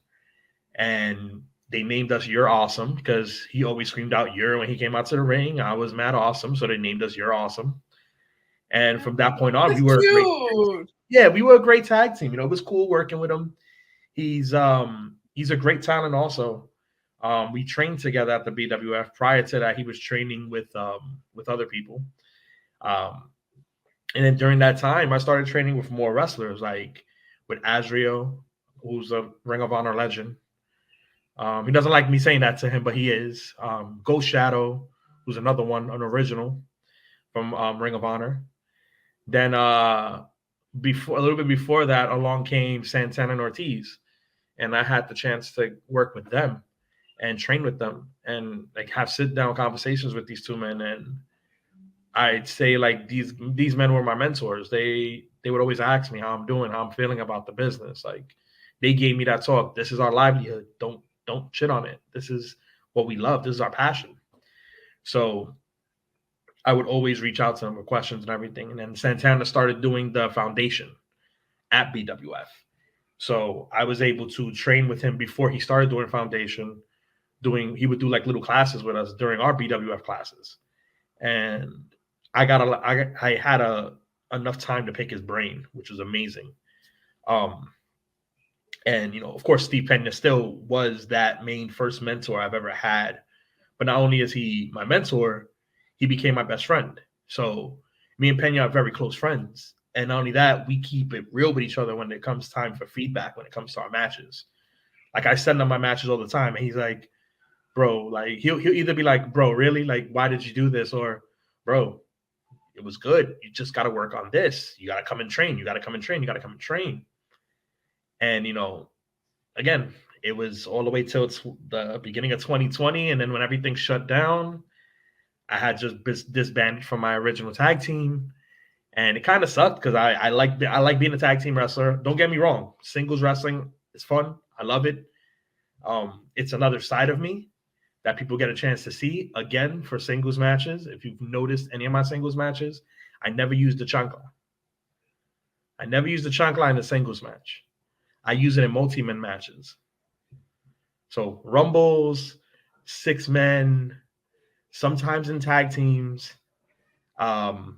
And they named us You're Awesome, because he always screamed out "You're" when he came out to the ring. I was mad awesome, so they named us You're Awesome. And from that point on, we were a great tag team. It was cool working with him. He's a great talent also. We trained together at the BWF. Prior to that, he was training with other people. And then during that time, I started training with more wrestlers, like with Azrael, who's a Ring of Honor legend. He doesn't like me saying that to him, but he is. Ghost Shadow, who's another one, an original from Ring of Honor. Then a little bit before that, along came Santana and Ortiz, and I had the chance to work with them and train with them and like have sit down conversations with these two men. And I'd say like these men were my mentors. They would always ask me how I'm doing, how I'm feeling about the business. Like they gave me that talk. This is our livelihood. Don't shit on it. This is what we love. This is our passion. So I would always reach out to them with questions and everything. And then Santana started doing the foundation at BWF. So I was able to train with him before he started doing foundation. He would do like little classes with us during our BWF classes. And I had enough time to pick his brain, which was amazing. And, of course, Steve Pena still was that main first mentor I've ever had. But not only is he my mentor, he became my best friend. So me and Pena are very close friends. And not only that, we keep it real with each other when it comes time for feedback, when it comes to our matches. Like I send him my matches all the time. And he's like, bro, like he'll either be like, bro, really? Like, why did you do this? Or, bro, it was good. You just got to work on this. You got to come and train. You got to come and train. You got to come and train. And, again, it was all the way till the beginning of 2020. And then when everything shut down, I had just disbanded from my original tag team. And it kind of sucked because I like being a tag team wrestler. Don't get me wrong, singles wrestling is fun. I love it. It's another side of me that people get a chance to see. Again, for singles matches, if you've noticed any of my singles matches, I never use the chancla. I never use the chancla in the singles match. I use it in multi-man matches. So rumbles, 6 men, sometimes in tag teams,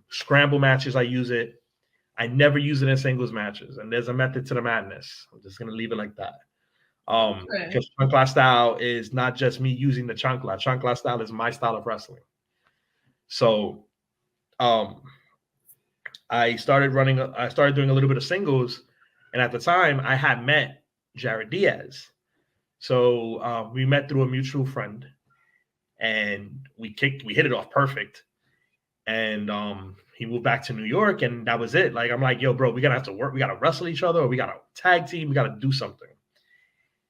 scramble matches, I use it. I never use it in singles matches. And there's a method to the madness. I'm just going to leave it like that. Because Chankla Style is not just me using the chancla. Chankla Style is my style of wrestling. So I started doing a little bit of singles. And at the time, I had met Jarret Diaz. So we met through a mutual friend. And we hit it off perfect. And he moved back to New York, and that was it. Like, I'm like, yo, bro, we gotta have to work. We gotta wrestle each other, or we gotta tag team. We gotta do something.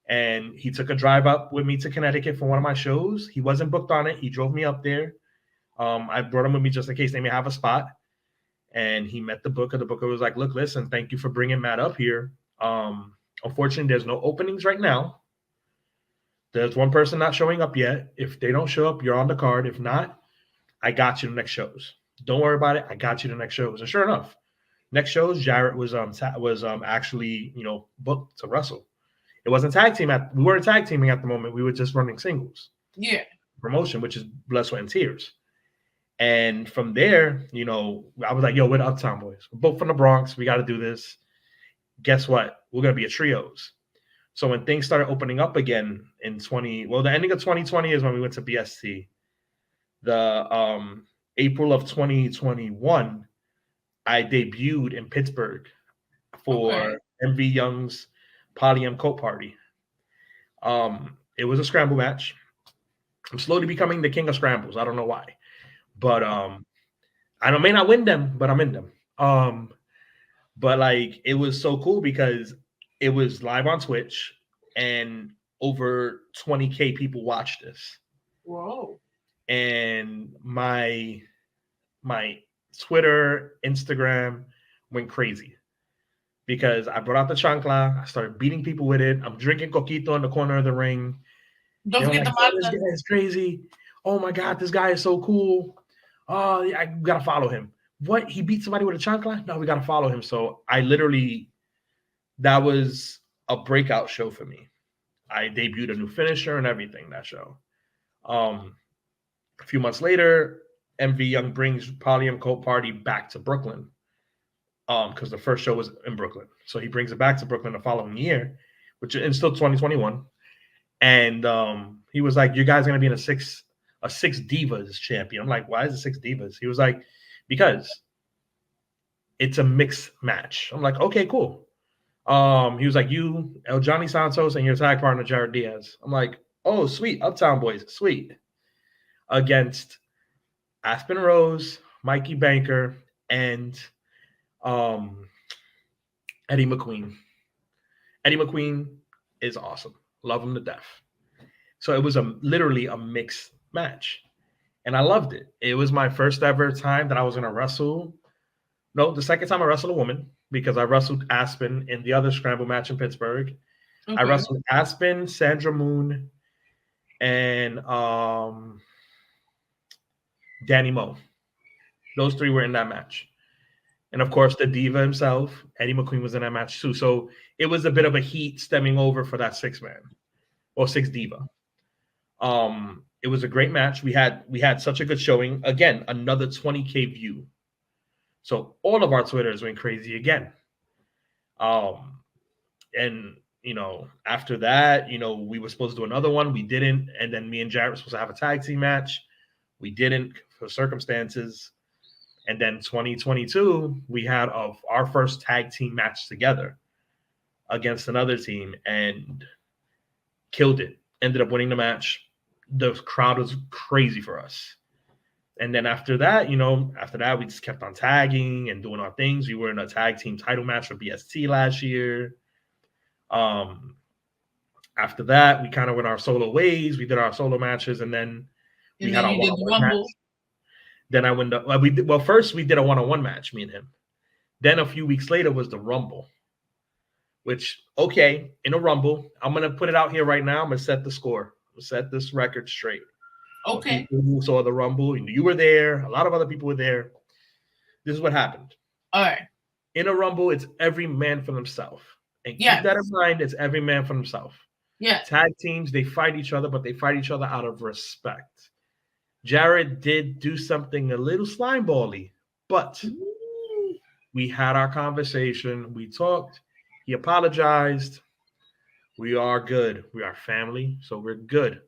And he took a drive up with me to Connecticut for one of my shows. He wasn't booked on it. He drove me up there. I brought him with me just in case they may have a spot. And he met the booker. The booker was like, look, listen, thank you for bringing Matt up here. Unfortunately, there's no openings right now. There's one person not showing up yet. If they don't show up, you're on the card. If not, I got you the next shows. Don't worry about it. I got you the next shows. And sure enough, next shows, Jarret was actually, booked to wrestle. It wasn't tag team. We weren't tag teaming at the moment. We were just running singles. Yeah. Promotion, which is blood, sweat, and tears. And from there, I was like, yo, we're the Uptown Boys. We're both from the Bronx. We got to do this. Guess what? We're going to be a trios. So when things started opening up again in the ending of 2020 is when we went to BST. The April of 2021, I debuted in Pittsburgh for MV Young's Poly M Coat Party. It was a scramble match. I'm slowly becoming the king of scrambles. I don't know why, but I may not win them, but I'm in them. But like, it was so cool because it was live on Twitch and over 20K people watched this. Whoa. And my Twitter, Instagram went crazy because I brought out the chancla. I started beating people with it. I'm drinking coquito in the corner of the ring. Don't forget the matcha. This guy is crazy. Oh my God, this guy is so cool. Oh, I gotta follow him. What? He beat somebody with a chancla? No, we gotta follow him. So that was a breakout show for me. I debuted a new finisher and everything that show. A few months later, MV Young brings Poly M Coat Party back to Brooklyn because the first show was in Brooklyn. So he brings it back to Brooklyn the following year, which is still 2021. And he was like, you guys are going to be in a six divas champion. I'm like, why is it 6 divas? He was like, because it's a mixed match. I'm like, okay, cool. He was like, you, El Johnny Santos, and your tag partner, Jarret Diaz. I'm like, oh, sweet. Uptown Boys. Sweet. Against Aspen Rose, Mikey Banker, and Eddie McQueen. Eddie McQueen is awesome. Love him to death. So it was literally a mixed match. And I loved it. It was my first ever time that I was going to wrestle. No, the second time I wrestled a woman because I wrestled Aspen in the other scramble match in Pittsburgh. Okay. I wrestled Aspen, Sandra Moon, and Danny Moe. Those 3 were in that match. And of course, the Diva himself, Eddie McQueen, was in that match too. So it was a bit of a heat stemming over for that 6-man or 6 Diva. It was a great match. We had such a good showing. Again, another 20K view. So all of our Twitters went crazy again. And after that, we were supposed to do another one. We didn't. And then me and Jarret were supposed to have a tag team match. We didn't for circumstances. And then 2022, we had our first tag team match together against another team and killed it. Ended up winning the match. The crowd was crazy for us. And then after that, we just kept on tagging and doing our things. We were in a tag team title match for BST last year. After that, we kind of went our solo ways. We did our solo matches, and then we had our one-on-one match. Then I went up. Well, first we did a 1-on-1 match, me and him. Then a few weeks later was the Rumble. Which, okay, in a Rumble, I'm gonna put it out here right now. I'm gonna set the score. Set this record straight. Okay. People who saw the Rumble, you were there. A lot of other people were there. This is what happened. All right. In a Rumble, it's every man for themselves. And keep that in mind. It's every man for himself. Yeah. Tag teams, they fight each other, but they fight each other out of respect. Jarret did do something a little slime bally, but we had our conversation. We talked. He apologized. We are good. We are family, so we're good.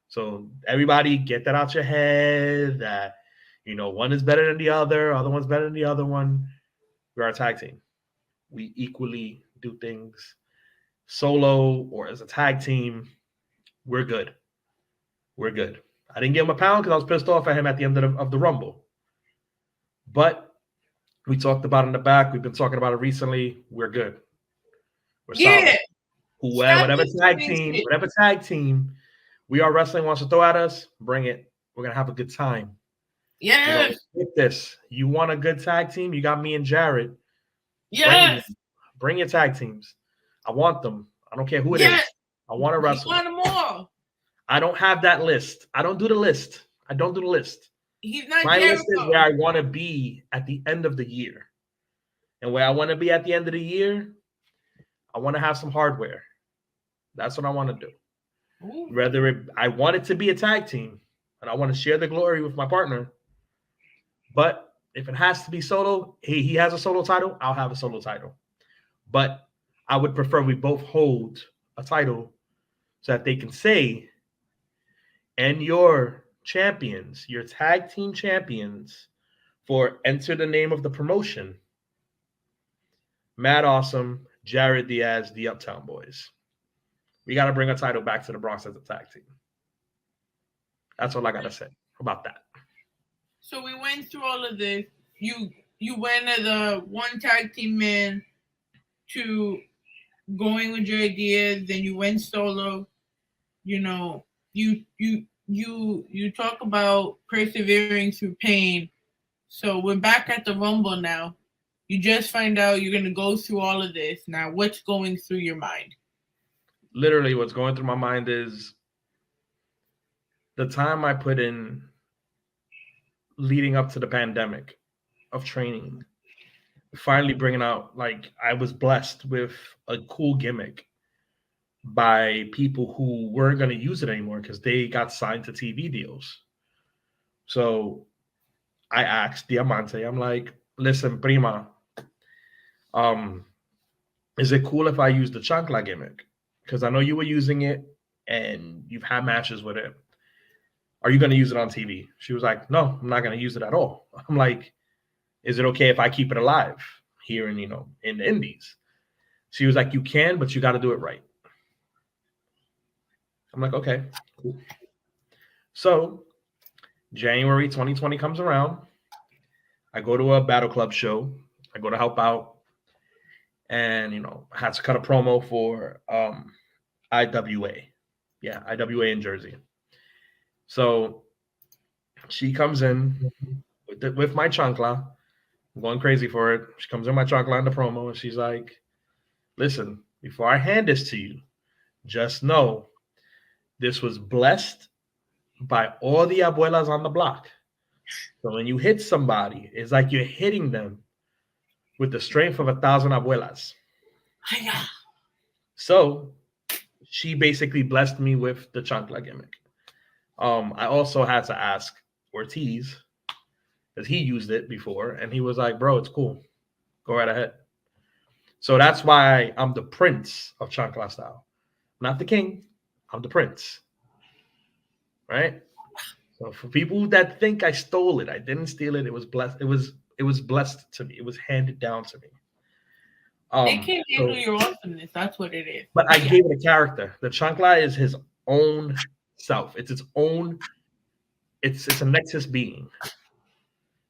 So everybody get that out your head that, one is better than the other one's better than the other one. We're a tag team. We equally do things solo or as a tag team. We're good. We're good. I didn't give him a pound because I was pissed off at him at the end of the Rumble. But we talked about it in the back. We've been talking about it recently. We're good. We're solid. Whatever tag team We Are Wrestling wants to throw at us, bring it. We're going to have a good time. Yes. With this. You want a good tag team? You got me and Jarret. Yes. Bring your tag teams. I want them. I don't care who it is. I want to wrestle. You want them all. I don't have that list. I don't do the list. He's not My Jericho. list is where I want to be at the end of the year. And where I want to be at the end of the year, I want to have some hardware. That's what I want to do. Ooh. I want it to be a tag team, and I want to share the glory with my partner. But if it has to be solo, he has a solo title, I'll have a solo title. But I would prefer we both hold a title so that they can say, and your champions, your tag team champions, for enter the name of the promotion, Mad Awesome, Jarret Diaz, the Uptown Boys. We got to bring a title back to the Bronx as a tag team. That's all I got to say about that. So we went through all of this. You went as a one tag team man to going with Jarret Diaz, then you went solo. You talk about persevering through pain. So we're back at the Rumble now. You just find out you're going to go through all of this. Now, what's going through your mind? Literally, what's going through my mind is the time I put in leading up to the pandemic of training, finally bringing out, I was blessed with a cool gimmick by people who weren't going to use it anymore because they got signed to TV deals. So I asked Diamante, I'm like, listen, prima, is it cool if I use the Chankla gimmick? Because I know you were using it and you've had matches with it. Are you going to use it on TV? She was like, no, I'm not going to use it at all. I'm like, is it okay if I keep it alive here in the Indies? She was like, you can, but you got to do it right. I'm like, okay, cool. So January 2020 comes around. I go to a Battle Club show. I go to help out. And, I had to cut a promo for IWA. Yeah, IWA in Jersey. So she comes in with my chancla. I'm going crazy for it. She comes in my chancla in the promo, and she's like, listen, before I hand this to you, just know this was blessed by all the abuelas on the block. So when you hit somebody, it's like you're hitting them with the strength of 1,000 abuelas. So she basically blessed me with the chancla gimmick. I also had to ask Ortiz, because he used it before, and he was like, bro, it's cool. Go right ahead. So that's why I'm the prince of Chankla Style. Not the king. I'm the prince. Right? So for people that think I stole it, I didn't steal it. It was blessed. It was blessed to me. It was handed down to me. They can't handle your awesomeness. That's what it is. But I gave it a character. The Chankla is his own self. It's its own. It's a Nexus being.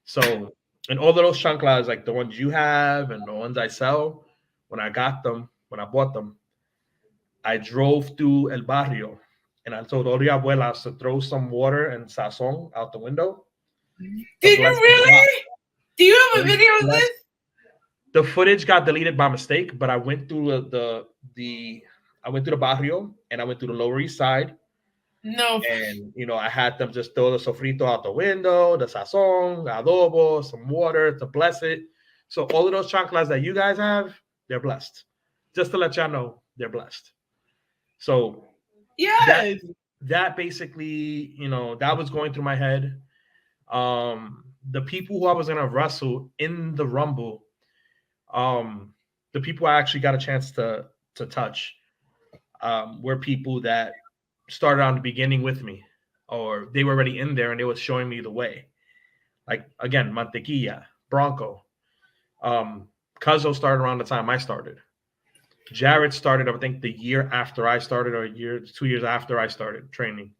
So, and all of those chanclas, like the ones you have and the ones I sell, when I bought them, I drove through El Barrio and I told all the abuelas to throw some water and sazon out the window Did you really? Do you have a video of this? The footage got deleted by mistake, but I went through I went through the barrio and I went through the Lower East Side. No. And I had them just throw the sofrito out the window, the sazon, the adobo, some water to bless it. So all of those chanclas that you guys have, they're blessed. Just to let y'all know, they're blessed. So yes, that basically, that was going through my head. The people who I was gonna wrestle in the Rumble, the people I actually got a chance to touch, were people that started on the beginning with me, or they were already in there and they were showing me the way. Like again, Mantequilla, Bronco, Cuzzo started around the time I started. Jarret started, I think, the year after I started, or 2 years after I started training.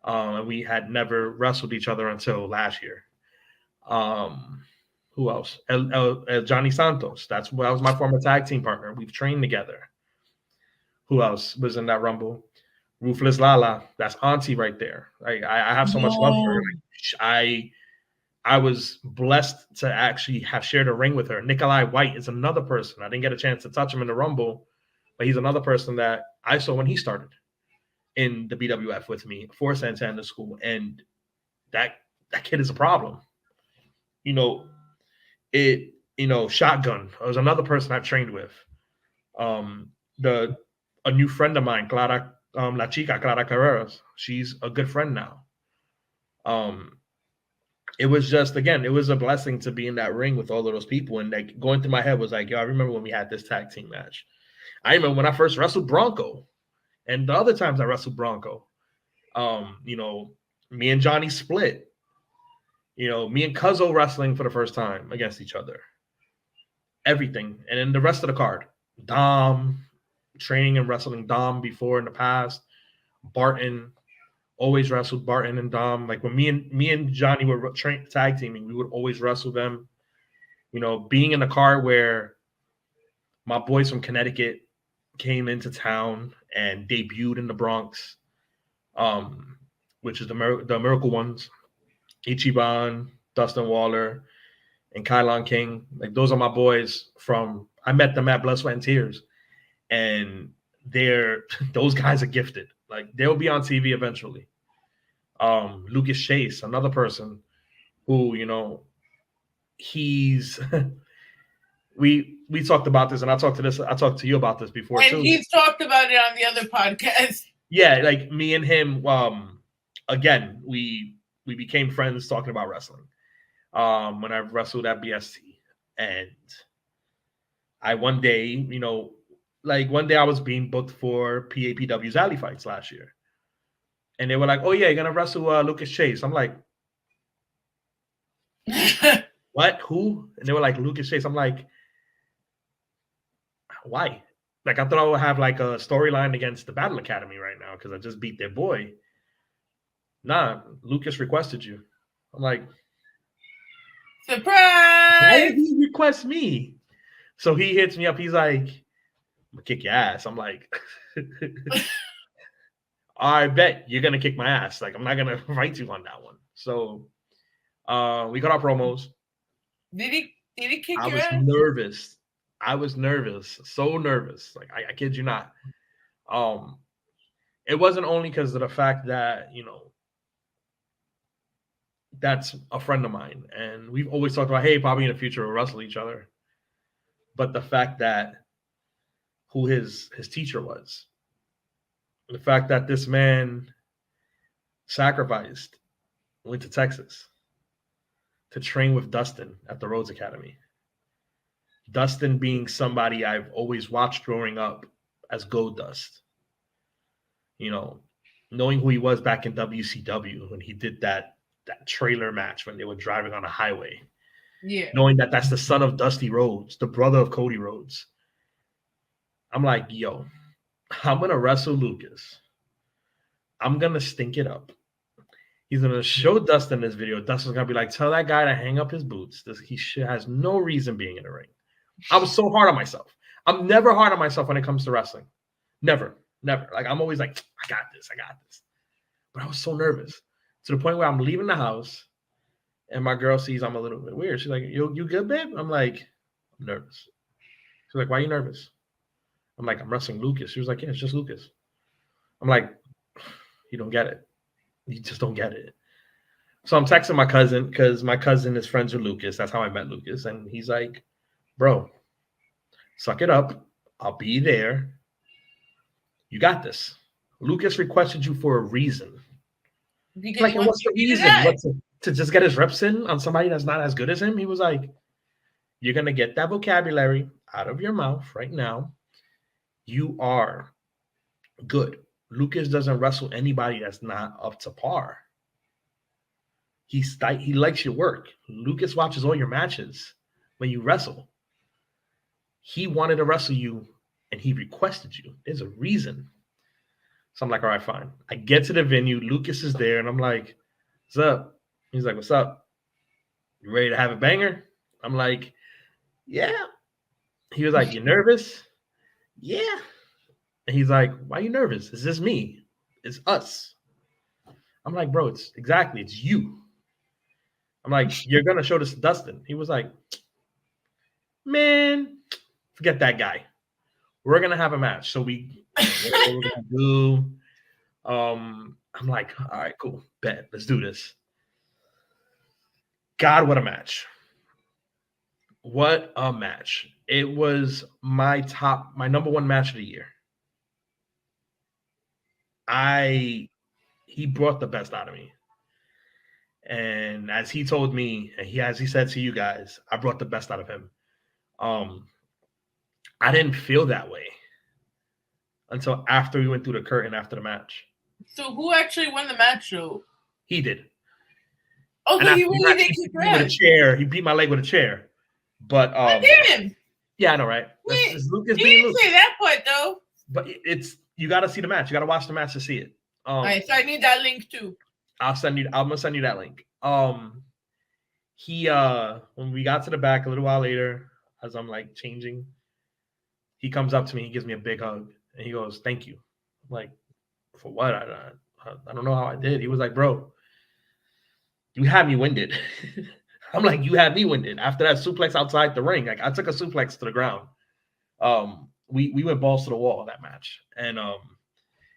And we had never wrestled each other until last year. Who else? El Johnny Santos. That was my former tag team partner. We've trained together. Who else was in that Rumble? Ruthless Lala. That's Auntie right there. I have so much love for her. I was blessed to actually have shared a ring with her. Nikolai White is another person. I didn't get a chance to touch him in the Rumble, but he's another person that I saw when he started in the BWF with me for Santana School. And that kid is a problem. Shotgun was another person I've trained with. A new friend of mine, Clara, La Chica, Clara Carreras. She's a good friend now. It was just, again, it was a blessing to be in that ring with all of those people. And like going through my head was like, yo, I remember when we had this tag team match. I remember when I first wrestled Bronco and the other times I wrestled Bronco. Me and Johnny split. Me and Cuzzo wrestling for the first time against each other. Everything. And then the rest of the card. Dom, training and wrestling Dom before in the past. Barton. Always wrestled Barton and Dom. Like when me and Johnny were tag teaming, we would always wrestle them. Being in the car where my boys from Connecticut came into town and debuted in the Bronx, which is the Miracle Ones, Ichiban, Dustin Waller, and Kylon King. Like those are my boys from. I met them at Blood, Sweat, and Tears, and those guys are gifted. Like they'll be on TV eventually. Lucas Chase, another person who, he's we talked about this, and I talked to you about this before and too. He's talked about it on the other podcast. Yeah, like me and him, again, we became friends talking about wrestling. When I wrestled at BST, and one day I was being booked for PAPW's Alley Fights last year. And they were like, oh, yeah, you're going to wrestle Lucas Chase. I'm like, what? Who? And they were like, Lucas Chase. I'm like, why? Like, I thought I would have like a storyline against the Battle Academy right now because I just beat their boy. Nah, Lucas requested you. I'm like, surprise! Why did he request me? So he hits me up. He's like, I'm gonna kick your ass. I'm like, I bet you're gonna kick my ass. Like, I'm not gonna fight you on that one. So we got our promos. Did he kick your ass? I was nervous. So nervous. Like I kid you not. It wasn't only because of the fact that, that's a friend of mine. And we've always talked about, hey, probably in the future we'll wrestle each other. But the fact that who his teacher was, the fact that this man sacrificed, went to Texas to train with Dustin at the Rhodes Academy. Dustin being somebody I've always watched growing up as Goldust. Knowing who he was back in WCW when he did that trailer match when they were driving on a highway. Yeah. Knowing that that's the son of Dusty Rhodes, the brother of Cody Rhodes. I'm like, yo, I'm going to wrestle Lucas. I'm going to stink it up. He's going to show Dustin this video. Dustin's going to be like, tell that guy to hang up his boots. He has no reason being in the ring. I was so hard on myself. I'm never hard on myself when it comes to wrestling. Never. Like, I'm always like, I got this. But I was so nervous to the point where I'm leaving the house And my girl sees I'm a little bit weird. She's like, you good, babe? I'm like, I'm nervous. She's like, why are you nervous? I'm like, I'm wrestling Lucas. She was like, yeah, it's just Lucas. I'm like, you don't get it. You just don't get it. So I'm texting my cousin because my cousin is friends with Lucas. That's how I met Lucas. And he's like, bro, suck it up. I'll be there. You got this. Lucas requested you for a reason. Because like, and what's the reason? What's to just get his reps in on somebody that's not as good as him? He was like, you're going to get that vocabulary out of your mouth right now. You are good. Lucas doesn't wrestle anybody that's not up to par. He likes your work. Lucas watches all your matches when you wrestle. He wanted to wrestle you, and he requested you. There's a reason. So I'm like, all right, fine. I get to the venue. Lucas is there, and I'm like, what's up? He's like, what's up? You ready to have a banger? I'm like, yeah. He was like, you nervous? Yeah. And he's like, why are you nervous? Is this me? It's us. I'm like, bro, it's you. I'm like, you're going to show this to Dustin. He was like, man, forget that guy. We're going to have a match. So what we're going to do. I'm like, all right, cool. Bet. Let's do this. God, what a match. What a match. It was my number one match of the year. He brought the best out of me. And as he told me, and as he said to you guys, I brought the best out of him. I didn't feel that way until after we went through the curtain after the match. So who actually won the match, though? He did. Oh, so he really did kick with a chair. He beat my leg with a chair. But I did him. Yeah, I know, right? It's Lucas he being didn't Lucas. say that part though. But you got to see the match. You got to watch the match to see it. All right, so I need that link too. I'm gonna send you that link. He when we got to the back a little while later, as I'm like changing, he comes up to me, he gives me a big hug, and he goes, "Thank you." I'm like, for what? I don't know how I did. He was like, "Bro, you had me winded." I'm like, "You had me winded." After that suplex outside the ring, like I took a suplex to the ground. We went balls to the wall that match, and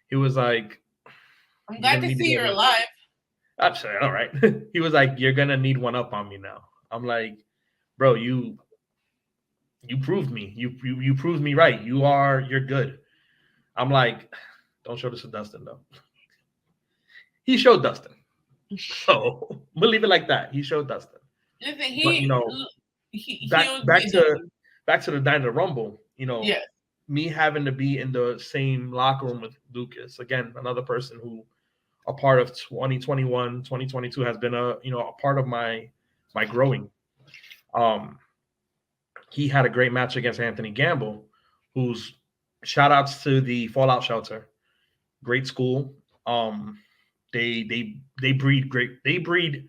he was like, "I'm glad to see you're alive." I'm saying, all right. He was like, "You're gonna need one up on me now." I'm like, "Bro, you proved me. You proved me right. You're good." I'm like, "Don't show this to Dustin though." He showed Dustin, so we'll leave it like that. He showed Dustin. Listen, but, back to the night of the Rumble. yes. Me having to be in the same locker room with Lucas again, another person who. A part of 2021, 2022 has been a part of my growing. He had a great match against Anthony Gamble, who's shout outs to the Fallout Shelter. Great school. They breed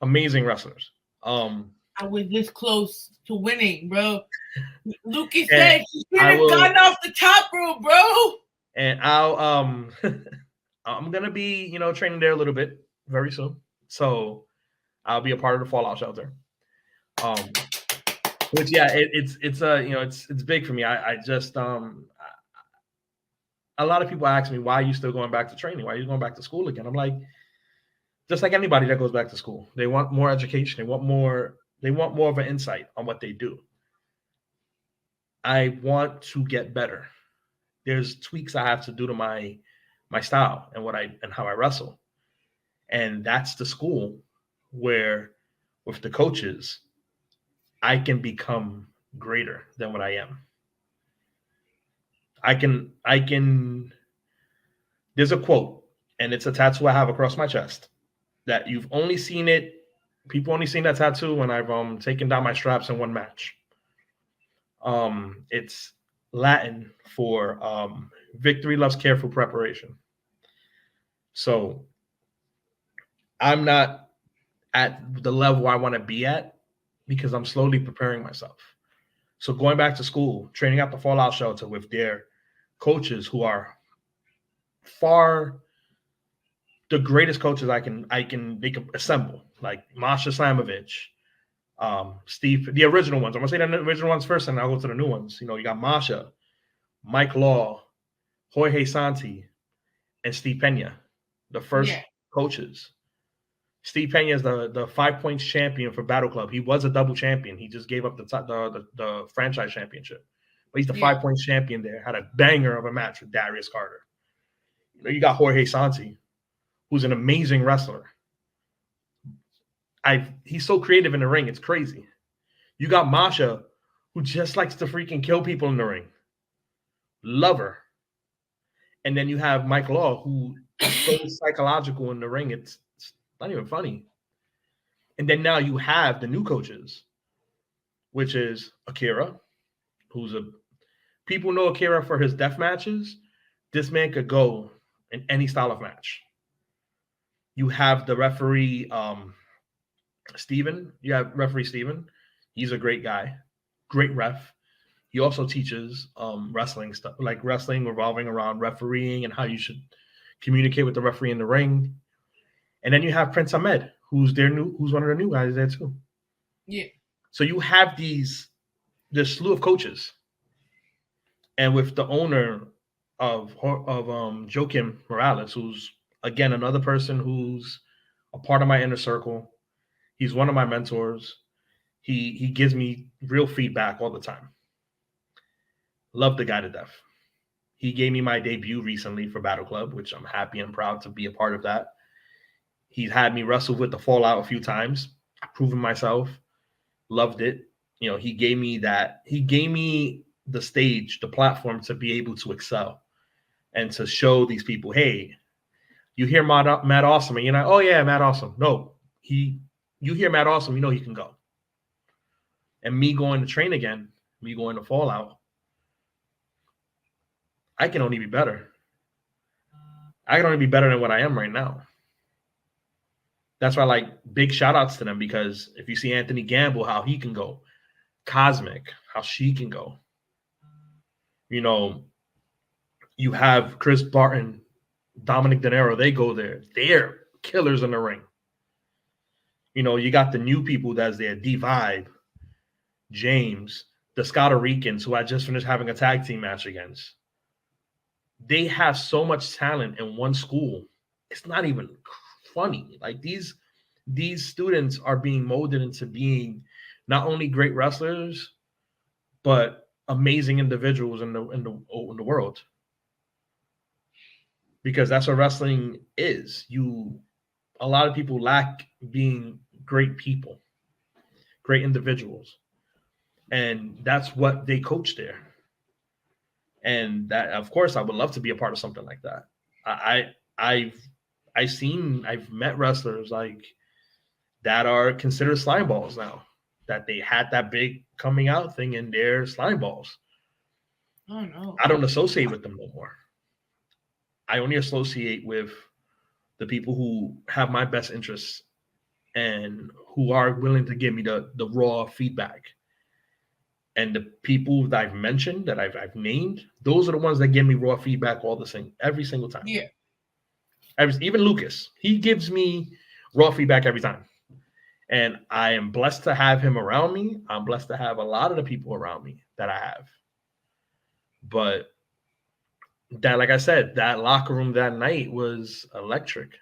amazing wrestlers. I was this close to winning, bro. Lucas said you should have gotten off the top rope, bro. And I'm gonna be, training there a little bit very soon. So I'll be a part of the Fallout Shelter. Which it's big for me. I just a lot of people ask me, why are you still going back to training? Why are you going back to school again? I'm like, just like anybody that goes back to school, they want more education. They want more of an insight on what they do. I want to get better. There's tweaks I have to do to my style and how I wrestle. And that's the school where with the coaches, I can become greater than what I am. I can there's a quote, and it's a tattoo I have across my chest that people only seen that tattoo when I've taken down my straps in one match. It's Latin for victory loves careful preparation. So I'm not at the level I want to be at because I'm slowly preparing myself. So going back to school, training at the Fallout Shelter with their coaches who are the greatest coaches they can assemble, like Masha Slamovich, Steve, the original ones. I'm gonna say the original ones first, and I'll go to the new ones. You know, you got Masha, Mike Law, Jorge Santi, and Steve Pena, the first coaches. Steve Pena is the 5 points champion for Battle Club. He was a double champion. He just gave up the franchise championship. But he's the 5 points champion there. Had a banger of a match with Darius Carter. You know, you got Jorge Santi, who's an amazing wrestler. He's so creative in the ring. It's crazy. You got Masha, who just likes to freaking kill people in the ring. Love her. And then you have Mike Law, who is so psychological in the ring. It's not even funny. And then now you have the new coaches, which is Akira, people know Akira for his death matches. This man could go in any style of match. You have the referee, Steven. You have referee Steven. He's a great guy, great ref. He also teaches wrestling stuff, like wrestling revolving around refereeing and how you should communicate with the referee in the ring. And then you have Prince Ahmed, who's one of the new guys there too. Yeah. So you have this slew of coaches, and with the owner of Joakim Morales, who's again another person who's a part of my inner circle. He's one of my mentors. He gives me real feedback all the time. Love the guy to death. He gave me my debut recently for Battle Club, which I'm happy and proud to be a part of that. He's had me wrestle with the Fallout a few times, proven myself, loved it. You know, he gave me the stage, the platform to be able to excel and to show these people, hey, you hear Matt Awesome and you're like, oh yeah, Matt Awesome. No, you hear Matt Awesome, you know he can go. And me going to train again, me going to Fallout, I can only be better. I can only be better than what I am right now. That's why I like big shout outs to them, because if you see Anthony Gamble, how he can go, Cosmic, how she can go. You know, you have Chris Barton, Dominic De Niro, they go there. They're killers in the ring. You know, you got the new people that's there, D-Vibe, James, the Scotta Ricans, who I just finished having a tag team match against. They have so much talent in one school. It's not even funny. Like these students are being molded into being not only great wrestlers, but amazing individuals in the world. Because that's what wrestling is. A lot of people lack being great people, great individuals. And that's what they coach there. And that, of course, I would love to be a part of something like that. I've met wrestlers like that are considered slime balls now, that they had that big coming out thing in their slime balls. Oh no. I don't associate with them no more. I only associate with the people who have my best interests and who are willing to give me the raw feedback. And the people that I've mentioned, that I've named, those are the ones that give me raw feedback every single time. Yeah. Even Lucas, he gives me raw feedback every time. And I am blessed to have him around me. I'm blessed to have a lot of the people around me that I have. But that, like I said, that locker room that night was electric.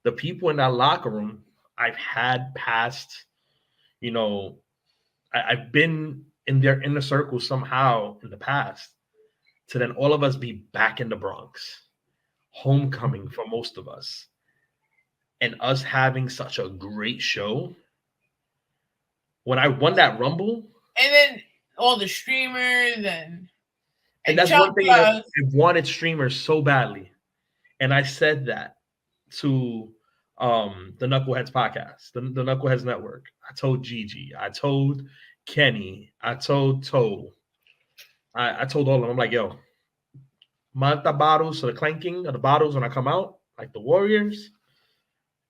The people in that locker room, I've had past, you know, I've been in their inner circle somehow in the past, to then all of us be back in the Bronx, homecoming for most of us, and us having such a great show. When I won that Rumble, and then all the streamers and that's one thing that I wanted streamers so badly, and I said that to the Knuckleheads podcast, the Knuckleheads Network. I told Gigi, I told Kenny, I told Toe, I told all of them, I'm like, yo, Manta bottles, so the clanking of the bottles when I come out, like the Warriors,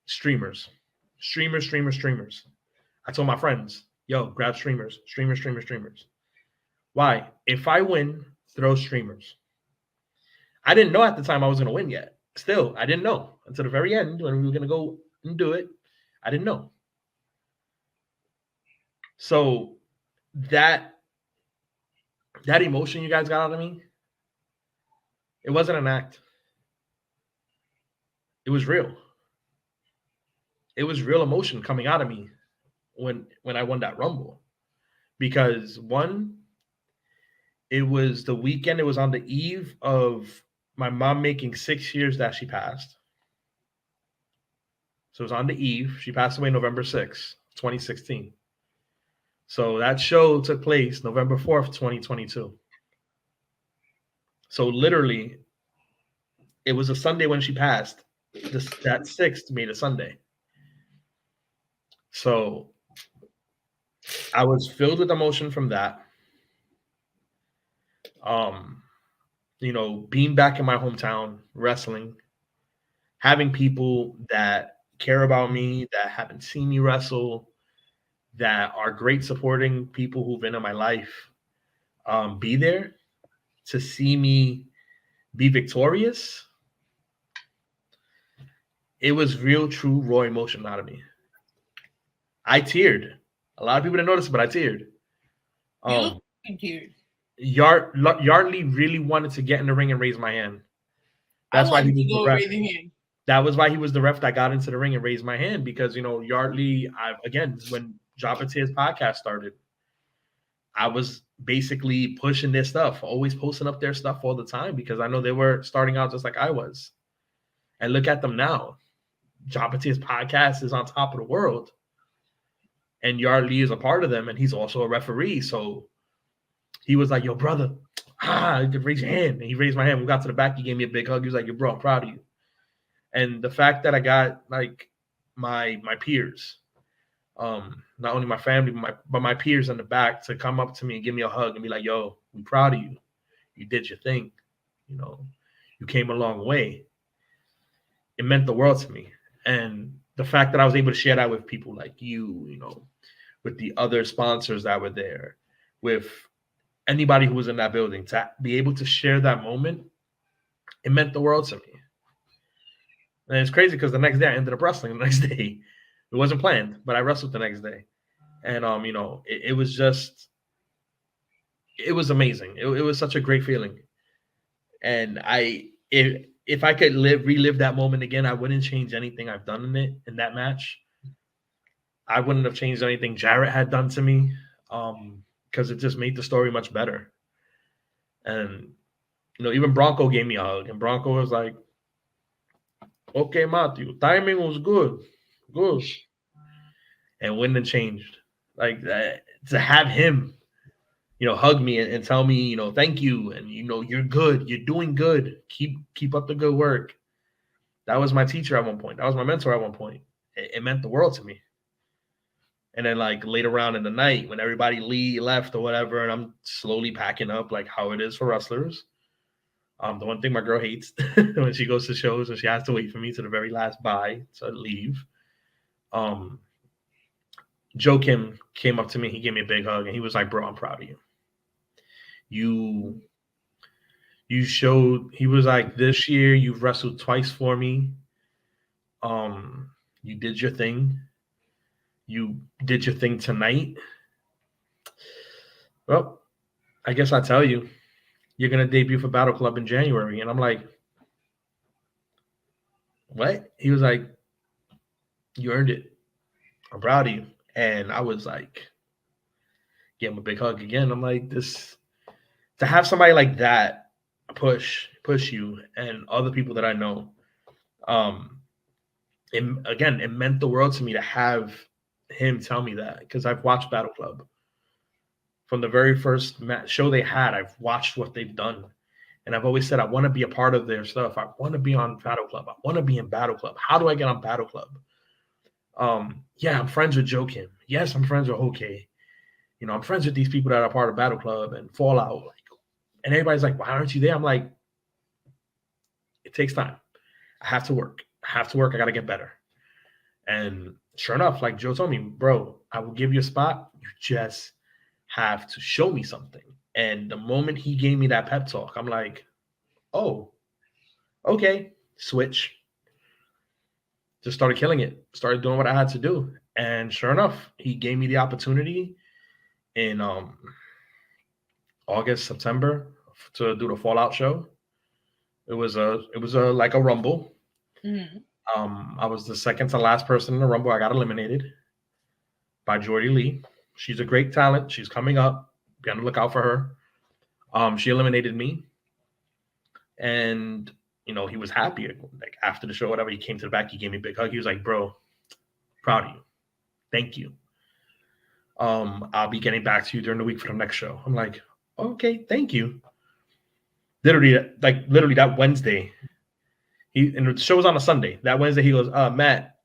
streamers. I told my friends, yo, grab streamers. Why? If I win, throw streamers. I didn't know at the time I was going to win yet. Still, I didn't know until the very end when we were gonna go and do it. I didn't know. So that emotion you guys got out of me, it wasn't an act. It was real. It was real emotion coming out of me when I won that Rumble. Because one, it was the weekend, it was on the eve of my mom making 6 years that she passed. So it was on the eve. She passed away November 6th, 2016. So that show took place November 4th, 2022. So literally, it was a Sunday when she passed. That 6th made a Sunday. So I was filled with emotion from that. Being back in my hometown, wrestling, having people that care about me, that haven't seen me wrestle, that are great supporting people who've been in my life, be there to see me be victorious. It was real, true, raw emotion out of me. I teared. A lot of people didn't notice, but I teared. Yardley really wanted to get in the ring and raise my hand. That's why he was the ref. That was why he was the ref that got into the ring and raised my hand, because Yardley, when Jarret Diaz podcast started, I was basically pushing their stuff, always posting up their stuff all the time, because I know they were starting out just like I was. And look at them now. Jarret Diaz podcast is on top of the world. And Yardley is a part of them, and he's also a referee. So he was like, yo, brother, you could raise your hand. And he raised my hand. We got to the back. He gave me a big hug. He was like, yo, bro, I'm proud of you. And the fact that I got like my peers, not only my family, but my peers in the back to come up to me and give me a hug and be like, yo, I'm proud of you. You did your thing. You came a long way. It meant the world to me. And the fact that I was able to share that with people like you, with the other sponsors that were there, with anybody who was in that building, to be able to share that moment, it meant the world to me. And it's crazy because the next day I ended up wrestling the next day. It wasn't planned, but I wrestled the next day. And, it was just, it was amazing. It was such a great feeling. And if I could relive that moment again, I wouldn't change anything I've done in that match. I wouldn't have changed anything Jarret had done to me, because it just made the story much better. And, even Bronco gave me a hug, and Bronco was like, okay, Matthew, timing was good. And Wyndham changed. Like that, to have him, hug me and tell me, thank you. And, you're good. You're doing good. Keep up the good work. That was my teacher at one point. That was my mentor at one point. It meant the world to me. And then like later on in the night when everybody left or whatever, and I'm slowly packing up like how it is for wrestlers. The one thing my girl hates when she goes to shows and she has to wait for me to the very last bye to leave. Joe Kim came up to me. He gave me a big hug and he was like, bro, I'm proud of you. You showed, he was like, this year you've wrestled twice for me. You did your thing. You did your thing tonight. Well, I guess I tell you, you're going to debut for Battle Club in January. And I'm like, what? He was like, you earned it. I'm proud of you. And I was like, give him a big hug again. I'm like, this, to have somebody like that push you and other people that I know, it meant the world to me to have him tell me that, because I've watched Battle Club. From the very first show they had, I've watched what they've done. And I've always said, I want to be a part of their stuff. I want to be on Battle Club. I want to be in Battle Club. How do I get on Battle Club? Yeah, I'm friends with Joe Kim. Yes, I'm friends with Okay. I'm friends with these people that are part of Battle Club and Fallout. And everybody's like, why aren't you there? I'm like, it takes time. I have to work. I got to get better. And sure enough, like Joe told me, bro, I will give you a spot. You just have to show me something. And the moment he gave me that pep talk, I'm like, oh, okay. switch. Just started killing it. Started doing what I had to do. And sure enough, he gave me the opportunity in August, September to do the Fallout show. It was like a rumble. Mm-hmm. I was the second to last person in the rumble. I got eliminated by Jordy Lee. She's a great talent. She's coming up. Be on the lookout for her. She eliminated me. And he was happy. Like after the show, whatever, he came to the back, he gave me a big hug. He was like, bro, proud of you. Thank you. I'll be getting back to you during the week for the next show. I'm like, okay, thank you. Literally that Wednesday, and the show was on a Sunday. That Wednesday, he goes, Matt,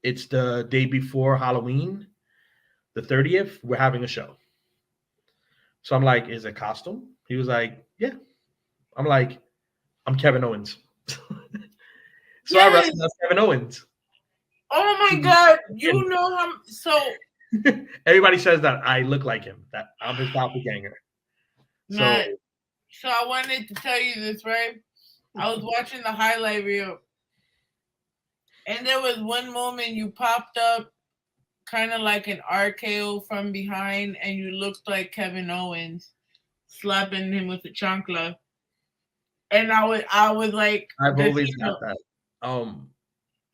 it's the day before Halloween, the 30th. We're having a show. So I'm like, is it costume? He was like, yeah. I'm like, I'm Kevin Owens. So yes. I wrestled as Kevin Owens. Oh my God. You know him. So everybody says that I look like him, that I'm his doppelganger. So I wanted to tell you this, right? I was watching the highlight reel, and there was one moment you popped up kind of like an RKO from behind, and you looked like Kevin Owens slapping him with the chancla. And I was like, I've always got that.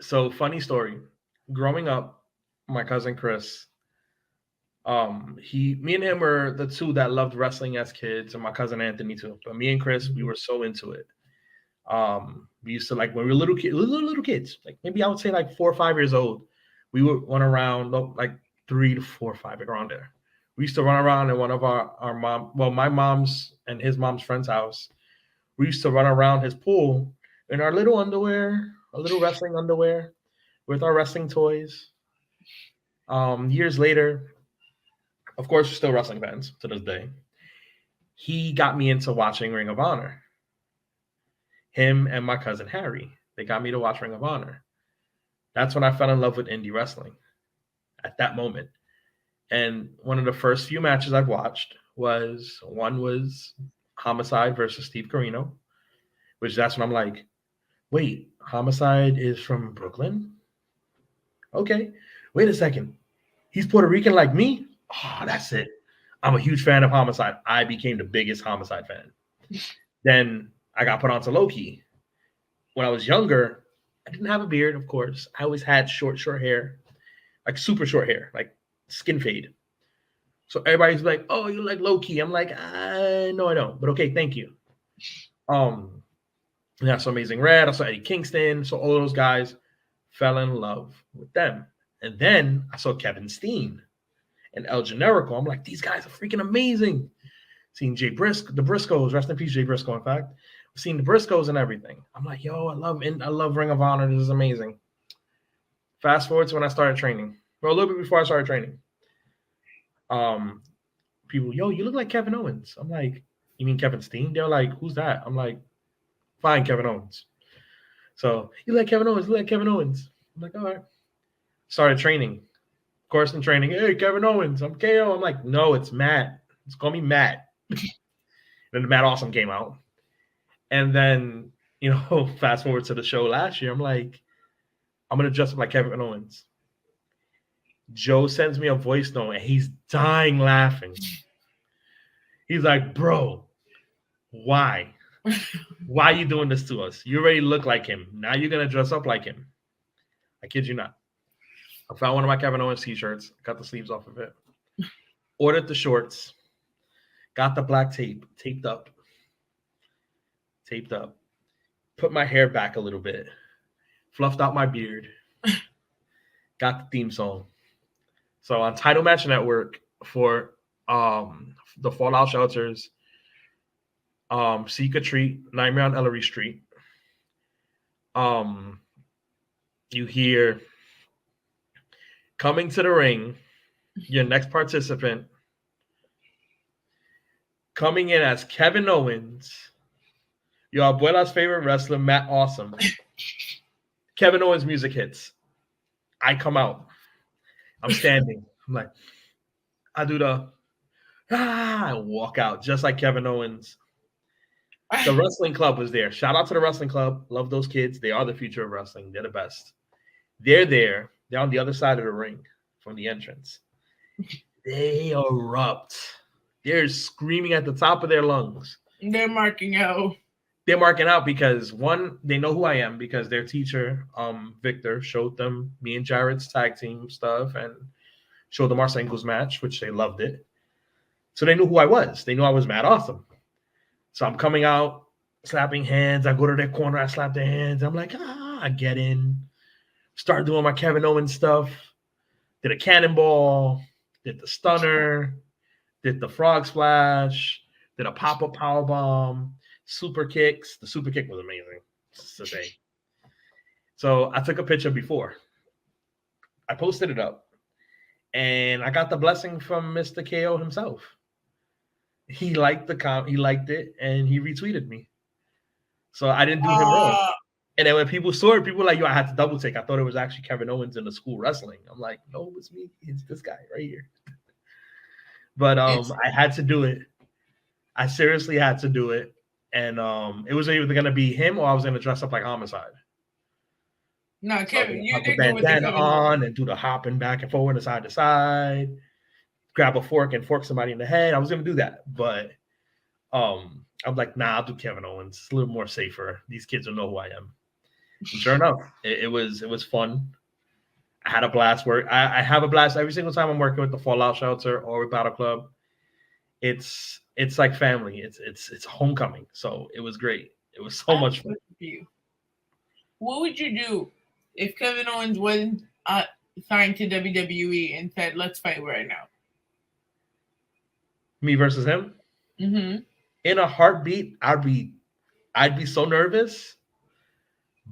So funny story. Growing up, my cousin Chris, me and him were the two that loved wrestling as kids, and my cousin Anthony too. But me and Chris, we were so into it. We used to, like, when we were little kids, like maybe I would say like 4 or 5 years old, we would run around like 3 to 4 or 5 around there. We used to run around in one of my mom's and his mom's friend's house. We used to run around his pool in our little underwear, our little wrestling underwear, with our wrestling toys. Years later, of course, we're still wrestling fans to this day. He got me into watching Ring of Honor. Him and my cousin Harry, they got me to watch Ring of Honor. That's when I fell in love with indie wrestling at that moment. And one of the first few matches I've watched was Homicide versus Steve Corino, which that's when I'm like, wait, Homicide is from Brooklyn? Okay, wait a second. He's Puerto Rican like me? Oh, that's it. I'm a huge fan of Homicide. I became the biggest Homicide fan. Then I got put onto Low-Ki. When I was younger, I didn't have a beard, of course. I always had short hair, like super short hair, like skin fade. So everybody's like, oh, you like Low-Ki. I'm like, no, I don't. But okay, thank you. I saw Amazing Red. I saw Eddie Kingston. So all those guys, fell in love with them. And then I saw Kevin Steen and El Generico. I'm like, these guys are freaking amazing. Seeing the Briscoes, rest in peace, Jay Briscoe, in fact. I've seen the Briscoes and everything. I'm like, yo, I love Ring of Honor. This is amazing. Fast forward to when I started training. Well, a little bit before I started training. People, yo, you look like Kevin Owens. I'm like, you mean Kevin Steen? They're like, who's that? I'm like, fine, Kevin Owens. So, you like Kevin Owens? You like Kevin Owens? I'm like, all right. Started training. Of course, in training, hey, Kevin Owens, I'm KO. I'm like, no, it's Matt. Just call me Matt. Then the Matt Awesome came out. And then, fast forward to the show last year, I'm like, I'm going to dress up like Kevin Owens. Joe sends me a voice note, and he's dying laughing. He's like, bro, why? Why are you doing this to us? You already look like him. Now you're going to dress up like him. I kid you not. I found one of my Kevin Owens t-shirts. Got the sleeves off of it. Ordered the shorts. Got the black tape. Taped up. Put my hair back a little bit. Fluffed out my beard. Got the theme song. So on Title Match Network for the Fallout Shelters, Seek a Treat, Nightmare on Ellery Street, you hear coming to the ring, your next participant, coming in as Kevin Owens, your abuela's favorite wrestler, Matt Awesome. Kevin Owens music hits. I come out. I'm standing. I'm like, I do the, I walk out just like Kevin Owens. The wrestling club was there. Shout out to the wrestling club. Love those kids. They are the future of wrestling. They're the best. They're there. They're on the other side of the ring from the entrance. They erupt. They're screaming at the top of their lungs. They're marking out. They're marking out because, one, they know who I am because their teacher, Victor, showed them me and Jarret's tag team stuff and showed them our singles match, which they loved it. So they knew who I was. They knew I was mad awesome. So I'm coming out, slapping hands. I go to their corner. I slap their hands. I'm like, I get in. Start doing my Kevin Owens stuff. Did a cannonball. Did the stunner. Did the frog splash. Did a pop-up powerbomb. Super kicks. The super kick was amazing. It's the thing. So I took a picture before. I posted it up. And I got the blessing from Mr. KO himself. He liked he liked it, and he retweeted me. So I didn't do him wrong. And then when people saw it, people were like, yo, I had to double take. I thought it was actually Kevin Owens in the school wrestling. I'm like, no, it's me. It's this guy right here. But I had to do it. I seriously had to do it. And it was either going to be him or I was going to dress up like Homicide. No, Kevin, so you did go with the bandana on and do the hopping back and forward and side to side. Grab a fork and fork somebody in the head. I was going to do that. But I'm like, nah, I'll do Kevin Owens. It's a little more safer. These kids will know who I am. And sure enough, it was fun. I had a blast. I have a blast every single time I'm working with the Fallout Shelter or with Battle Club. It's like family. It's homecoming. So it was great. It was so much fun. What would you do if Kevin Owens wasn't signed to WWE and said, let's fight right now? Me versus him? Mm-hmm. In a heartbeat, I'd be so nervous.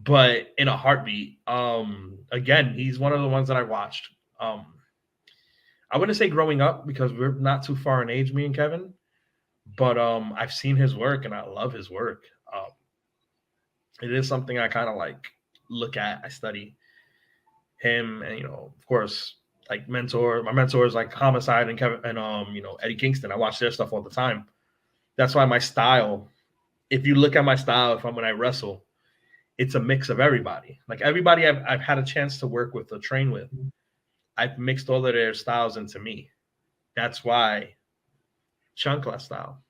But in a heartbeat, again, he's one of the ones that I watched. I wouldn't say growing up because we're not too far in age, me and Kevin. But I've seen his work and I love his work. It is something I kind of like look at. I study him, and of course, like my mentors like Homicide and Kevin and Eddie Kingston. I watch their stuff all the time. That's why my style. If you look at my style, when I wrestle, it's a mix of everybody. Like everybody I've had a chance to work with or train with, I've mixed all of their styles into me. That's why Chankla Style.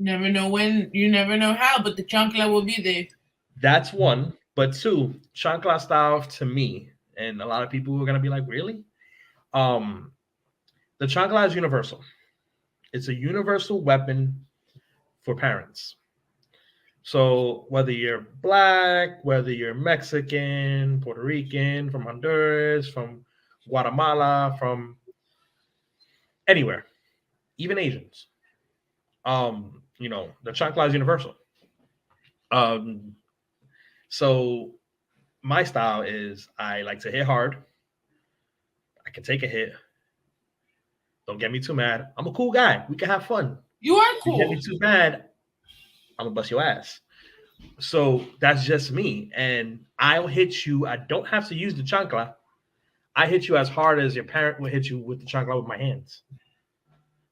Never know when, you never know how, but the Chankla will be there. That's one. But two, Chankla Style to me, and a lot of people are going to be like, really? The Chankla is universal. It's a universal weapon for parents. So whether you're Black, whether you're Mexican, Puerto Rican, from Honduras, from Guatemala, from anywhere, even Asians, the Chankla is universal. So my style is I like to hit hard. I can take a hit. Don't get me too mad. I'm a cool guy. We can have fun. You are cool. You get me too mad, I'm gonna bust your ass. So that's just me. And I'll hit you. I don't have to use the chancla. I hit you as hard as your parent would hit you with the chancla with my hands.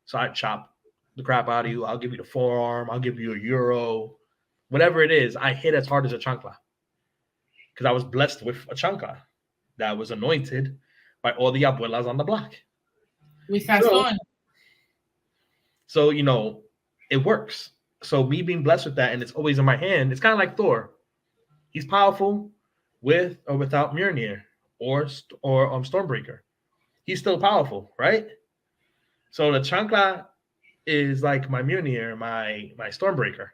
So I chop the crap out of you. I'll give you the forearm. I'll give you a euro. Whatever it is, I hit as hard as a chancla. Because I was blessed with a chancla that was anointed by all the abuelas on the block. So, it works. So me being blessed with that, and it's always in my hand, it's kind of like Thor. He's powerful with or without Mjolnir or Stormbreaker. He's still powerful, right? So the chancla is like my Mjolnir, my Stormbreaker.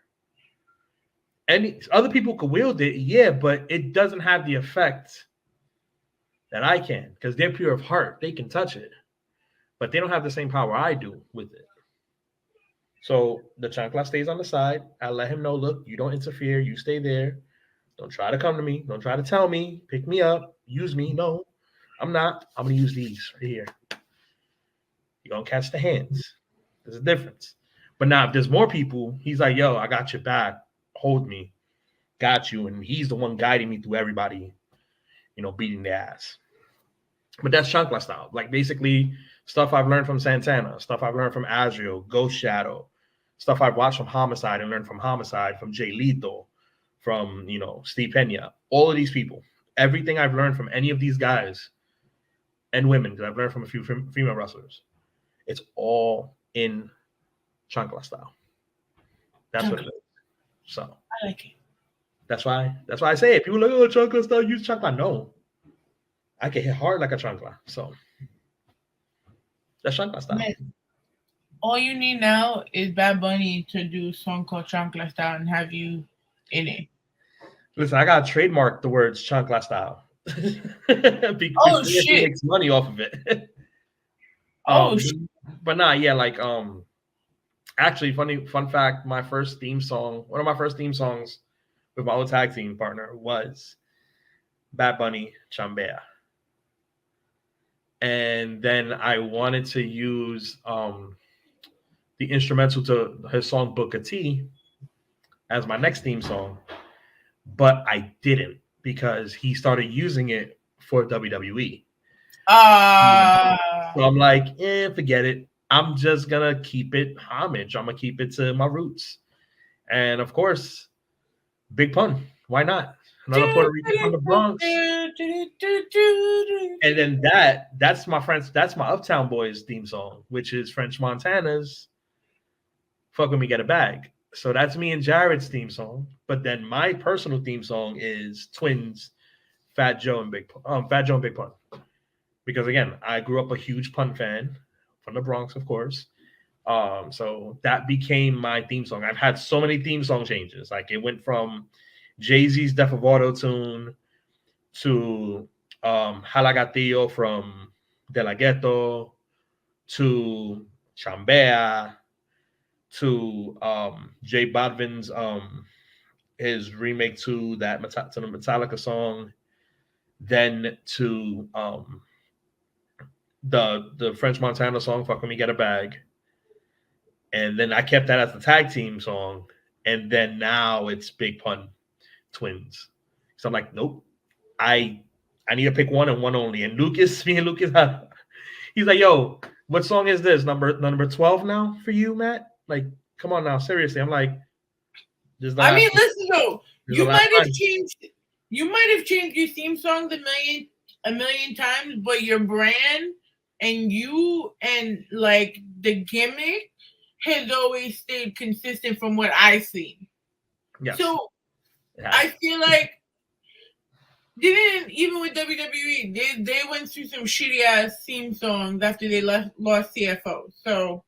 And other people could wield it, yeah, but it doesn't have the effect that I can because they're pure of heart. They can touch it, but they don't have the same power I do with it. So the chancla stays on the side. I let him know, look, you don't interfere. You stay there. Don't try to come to me. Don't try to tell me, pick me up, use me. No, I'm not. I'm going to use these right here. You're going to catch the hands. There's a difference. But now if there's more people, he's like, yo, I got your back. Hold me. Got you. And he's the one guiding me through everybody, beating their ass. But that's chancla style. Like basically stuff I've learned from Santana, stuff I've learned from Azrael, Ghost Shadow, stuff I've watched from Homicide and learned from Homicide, from Jay Lethal, from, you know, Steve Pena, all of these people. Everything I've learned from any of these guys and women, because I've learned from a few female wrestlers, it's all in Chankla Style. That's what it is. So I like it. That's why I say it. People are like, oh, Chankla Style, use Chankla. No. I can hit hard like a Chankla. So that's Chankla Style. Man, all you need now is Bad Bunny to do a song called Chankla Style and have you in it. Listen, I gotta trademark the words Chankla Style. Oh shit! He makes money off of it. Shit. But nah, yeah, like actually, fun fact, one of my first theme songs with my old tag team partner was Bad Bunny Chambea. And then I wanted to use the instrumental to his song Booker T as my next theme song, but I didn't because he started using it for WWE. So I'm like, forget it. I'm just gonna keep it homage. I'm gonna keep it to my roots. And of course, Big Pun. Why not? Another Puerto Rican from the Bronx. And then that's my Uptown Boys theme song, which is French Montana's Fuck With Me Get a Bag. So that's me and Jarret's theme song. But then my personal theme song is Twins, Fat Joe and Big Pun. Because again, I grew up a huge Pun fan from the Bronx, of course. So that became my theme song. I've had so many theme song changes. Like it went from Jay-Z's Death of Auto-Tune to Halagatillo from De La Ghetto to Chambea to J Balvin's his remake to the Metallica song, then to the French Montana song Fuck With Me Get a Bag, and then I kept that as the tag team song, and then now it's Big Pun Twins. So I'm like, nope, I need to pick one and one only. And Lucas, he's like, yo, what song is this? Number 12 now for you, Matt? Like, come on now, seriously. I'm like, listen though, you might have changed your theme song a million times, but your brand and you and like the gimmick has always stayed consistent from what I've seen. Yes. So I feel like even with WWE, they went through some shitty ass theme songs after they lost CFO. So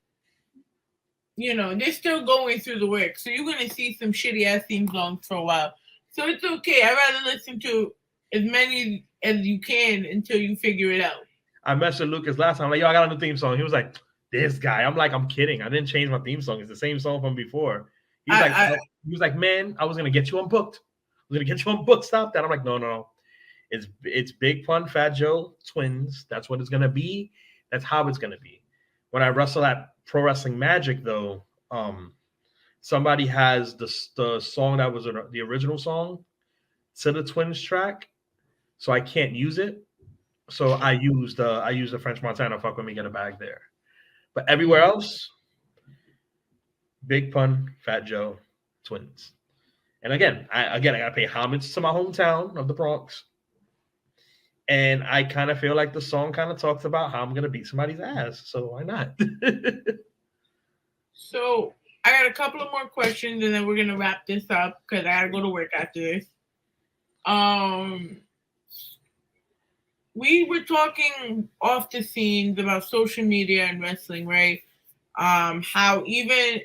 they're still going through the work. So you're gonna see some shitty ass theme songs for a while. So it's okay. I'd rather listen to as many as you can until you figure it out. I messaged Lucas last time. I'm like, yo, I got a new theme song. He was like, this guy. I'm like, I'm kidding. I didn't change my theme song. It's the same song from before. He was like, man, I was gonna get you unbooked. Stop that. I'm like, no. It's Big Pun, Fat Joe, Twins. That's what it's gonna be. That's how it's gonna be. When I wrestle at Pro Wrestling Magic, though, somebody has the song that was the original song to the Twins track, so I can't use it. So I use the French Montana Fuck With Me Get a Bag there. But everywhere else, Big Pun, Fat Joe, Twins. And again, I gotta pay homage to my hometown of the Bronx. And I kind of feel like the song kind of talks about how I'm gonna beat somebody's ass. So why not? So I got a couple of more questions, and then we're gonna wrap this up because I gotta go to work after this. We were talking off the scenes about social media and wrestling, right? How even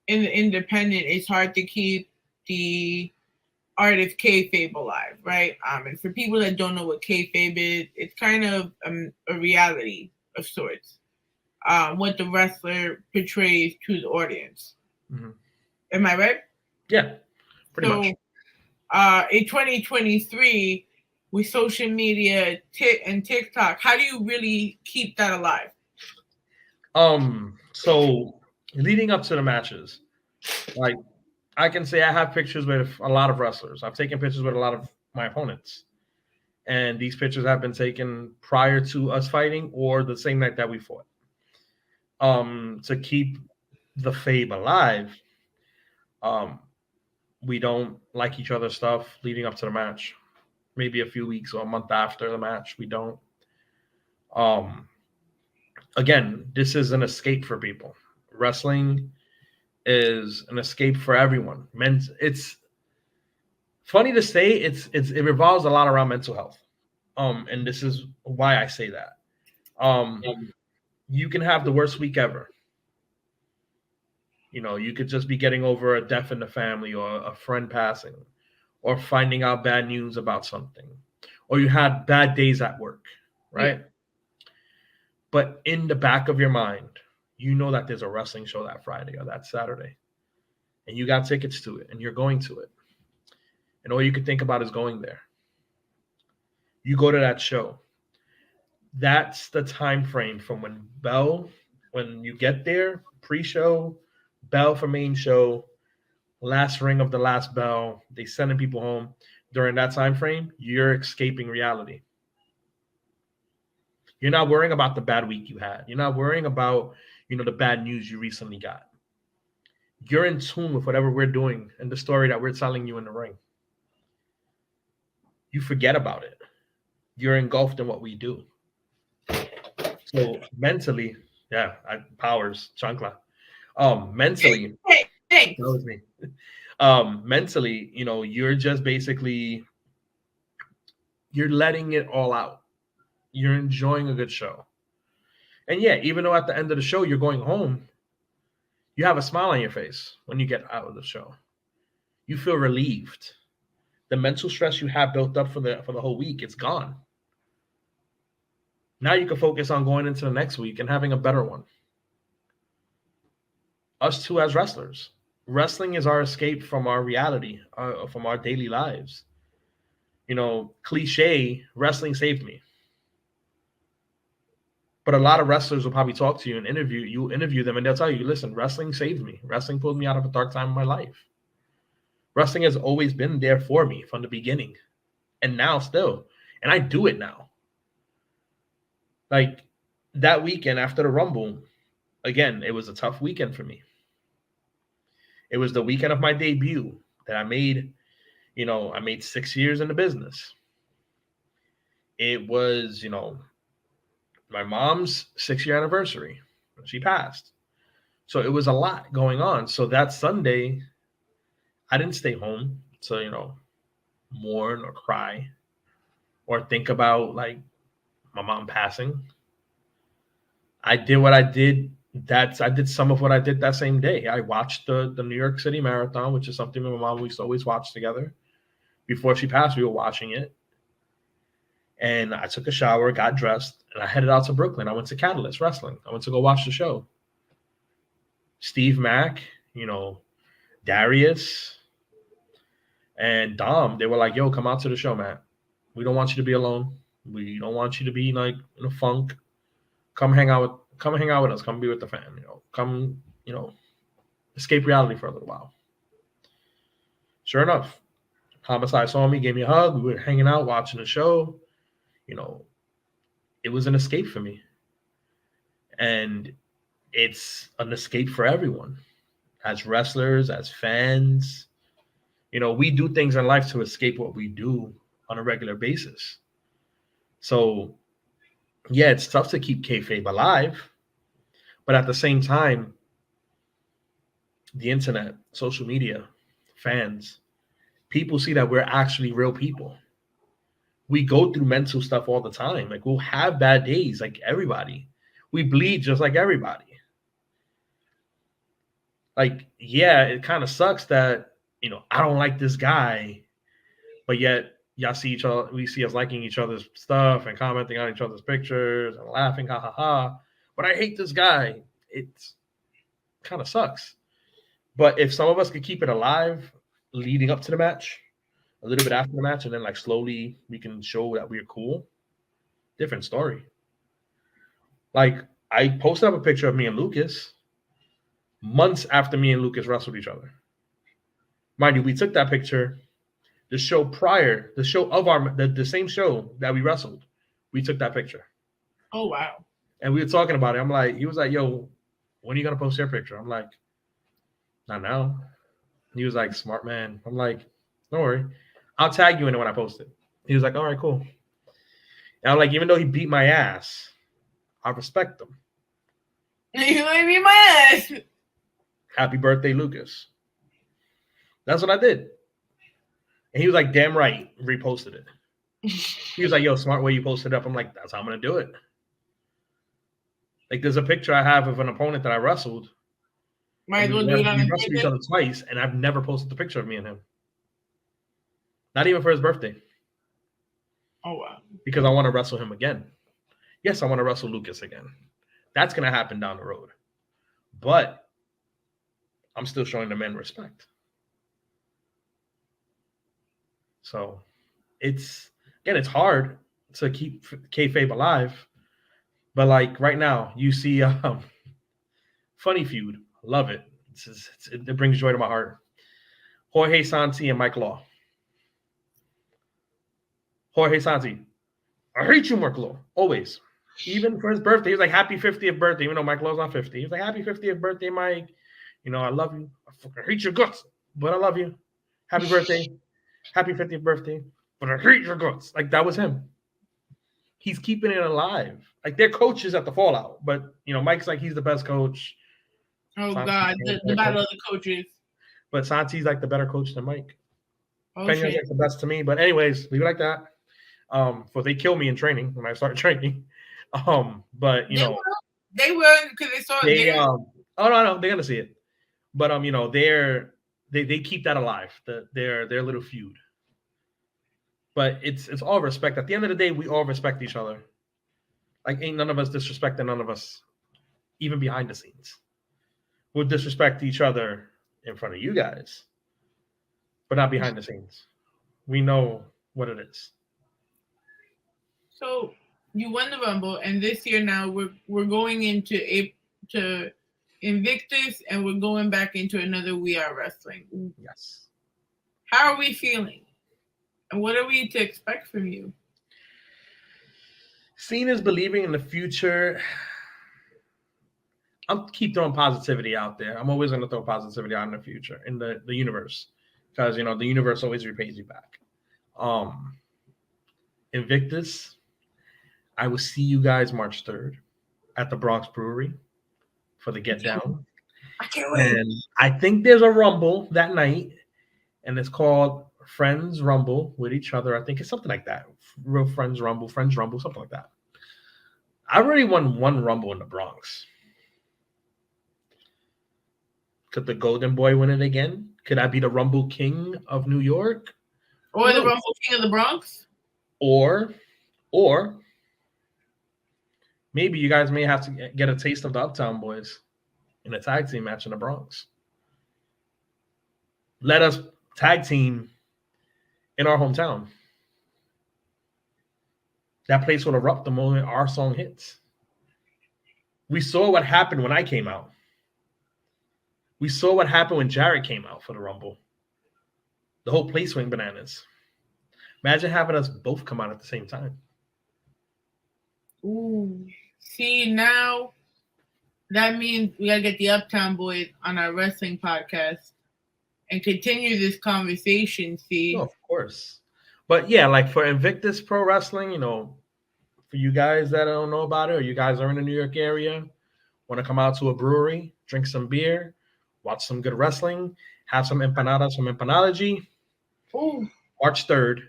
in the independent, it's hard to keep the art of kayfabe alive, right? And for people that don't know what kayfabe is, it's kind of a reality of sorts. What the wrestler portrays to the audience. Mm-hmm. Am I right? Yeah, pretty much. In 2023, with social media and TikTok, how do you really keep that alive? So leading up to the matches, like I can say I have pictures with a lot of wrestlers. I've taken pictures with a lot of my opponents. And these pictures have been taken prior to us fighting or the same night that we fought. To keep the Fabe alive, we don't like each other's stuff leading up to the match. Maybe a few weeks or a month after the match, we don't. Again, this is an escape for people. Wrestling is an escape for everyone. It's funny to say it revolves a lot around mental health. And this is why I say that. You can have the worst week ever. You know, you could just be getting over a death in the family or a friend passing or finding out bad news about something, or you had bad days at work, right? Yeah. But in the back of your mind, you know that there's a wrestling show that Friday or that Saturday, and you got tickets to it, and you're going to it. And all you can think about is going there. You go to that show. That's the time frame from when you get there, pre-show, bell for main show, last ring of the last bell, they sending people home. During that time frame, you're escaping reality. You're not worrying about the bad week you had. You're not worrying about, the bad news you recently got. You're in tune with whatever we're doing and the story that we're telling you in the ring. You forget about it. You're engulfed in what we do. So mentally, powers, Chankla. Mentally, that was me. Mentally, you're just basically, you're letting it all out. You're enjoying a good show. And yeah, even though at the end of the show, you're going home, you have a smile on your face when you get out of the show. You feel relieved. The mental stress you have built up for the whole week, it's gone. Now you can focus on going into the next week and having a better one. Us too as wrestlers. Wrestling is our escape from our reality, from our daily lives. Cliche, wrestling saved me. But a lot of wrestlers will probably talk to you and interview them, and they'll tell you, listen, wrestling saved me. Wrestling pulled me out of a dark time in my life. Wrestling has always been there for me from the beginning, and now still. And I do it now. Like that weekend after the Rumble, again, it was a tough weekend for me. It was the weekend of my debut that I made. I made 6 years in the business. It was, my mom's 6-year anniversary. She passed. So it was a lot going on. So that Sunday, I didn't stay home to, mourn or cry or think about like my mom passing. I did what I did. I did some of what I did that same day. I watched the New York City Marathon, which is something my mom used to always watch together. Before she passed, we were watching it. And I took a shower, got dressed, and I headed out to Brooklyn. I went to Catalyst Wrestling. I went to go watch the show. Steve Mack, Darius, and Dom, they were like, yo, come out to the show, man. We don't want you to be alone. We don't want you to be like in a funk. Come hang out with us. Come be with the fam. Come, escape reality for a little while. Sure enough, Homicide saw me, gave me a hug. We were hanging out, watching the show. It was an escape for me. And it's an escape for everyone. As wrestlers, as fans, we do things in life to escape what we do on a regular basis. So, yeah, it's tough to keep kayfabe alive. But at the same time, the internet, social media, fans, people see that we're actually real people. We go through mental stuff all the time. Like, we'll have bad days like everybody. We bleed just like everybody. Like, yeah, it kind of sucks that, I don't like this guy, but yet y'all see each other, we see us liking each other's stuff and commenting on each other's pictures and laughing, ha ha ha. But I hate this guy. It's kind of sucks. But if some of us could keep it alive leading up to the match, a little bit after the match, and then like slowly we can show that we're cool, different story. Like, I posted up a picture of me and Lucas months after me and Lucas wrestled each other. Mind you, we took that picture the show prior, the show of the same show that we wrestled. We took that picture. Oh, wow. And we were talking about it. He was like, yo, when are you going to post your picture? I'm like, Not now. He was like, smart man. I'm like, don't worry. I'll tag you in it when I post it. He was like, all right, cool. And I'm like, even though he beat my ass, I respect him. You ain't beat my ass. Happy birthday, Lucas. That's what I did. And he was like, damn right, reposted it. He was like, yo, smart way you posted it up. I'm like, that's how I'm going to do it. Like, there's a picture I have of an opponent that I wrestled. Might as well do it on we wrestled each other twice, and I've never posted the picture of me and him. Not even for his birthday. Oh, wow. Because I want to wrestle him again. Yes, I want to wrestle Lucas again. That's going to happen down the road. But I'm still showing the men respect. So it's hard to keep kayfabe alive. But like right now, you see Funny Feud. Love it. It brings joy to my heart. Jorge Santi and Mike Law. Jorge Santi. I hate you, Mike Law. Always. Even for his birthday. He was like, happy 50th birthday, even though Mike Law's not 50. He was like, happy 50th birthday, Mike. You know, I love you. I fucking hate your guts, but I love you. Happy birthday. Happy 50th birthday, but I hate your guts. Like, that was him. He's keeping it alive. Like, they're coaches at the Fallout, but, you know, Mike's like, he's the best coach. Oh, Santi's God, the battle of the coaches. But Santi's like the better coach than Mike. Oh, Peña's like the best to me. But anyways, leave it like that. For they kill me in training when I start training. But you know, they will because they saw they oh no, they're gonna see it. But you know, they keep that alive. Their little feud. But it's all respect. At the end of the day, we all respect each other. Like, ain't none of us disrespecting none of us, even behind the scenes. We'll disrespect each other in front of you guys, but not behind the scenes. We know what it is. So you won the Rumble, and this year now we're going into to Invictus, and we're going back into another We Are Wrestling. Yes. How are we feeling? And what are we to expect from you? Seeing is believing in the future. I'll keep throwing positivity out there. I'm always going to throw positivity out in the future, in the universe, because, you know, the universe always repays you back. Invictus, I will see you guys March 3rd at the Bronx Brewery for the Get Down. I can't wait. And I think there's a Rumble that night, and it's called Friends Rumble with each other. I think it's something like that. Real Friends Rumble, something like that. I already won one Rumble in the Bronx. Could the Golden Boy win it again? Could I be the Rumble King of New York? Or the Rumble King of the Bronx? Or maybe you guys may have to get a taste of the Uptown Boys in a tag team match in the Bronx. Let us tag team in our hometown. That place will erupt the moment our song hits. We saw what happened when I came out. We saw what happened when Jarret came out for the Rumble. The whole place went bananas. Imagine having us both come out at the same time. Ooh. See, now that means we got to get the Uptown Boys on our wrestling podcast and continue this conversation, see? Oh, of course. But yeah, like for Invictus Pro Wrestling, you know, for you guys that don't know about it, or you guys are in the New York area, want to come out to a brewery, drink some beer, watch some good wrestling, have some empanadas, some empanology. Ooh. March 3rd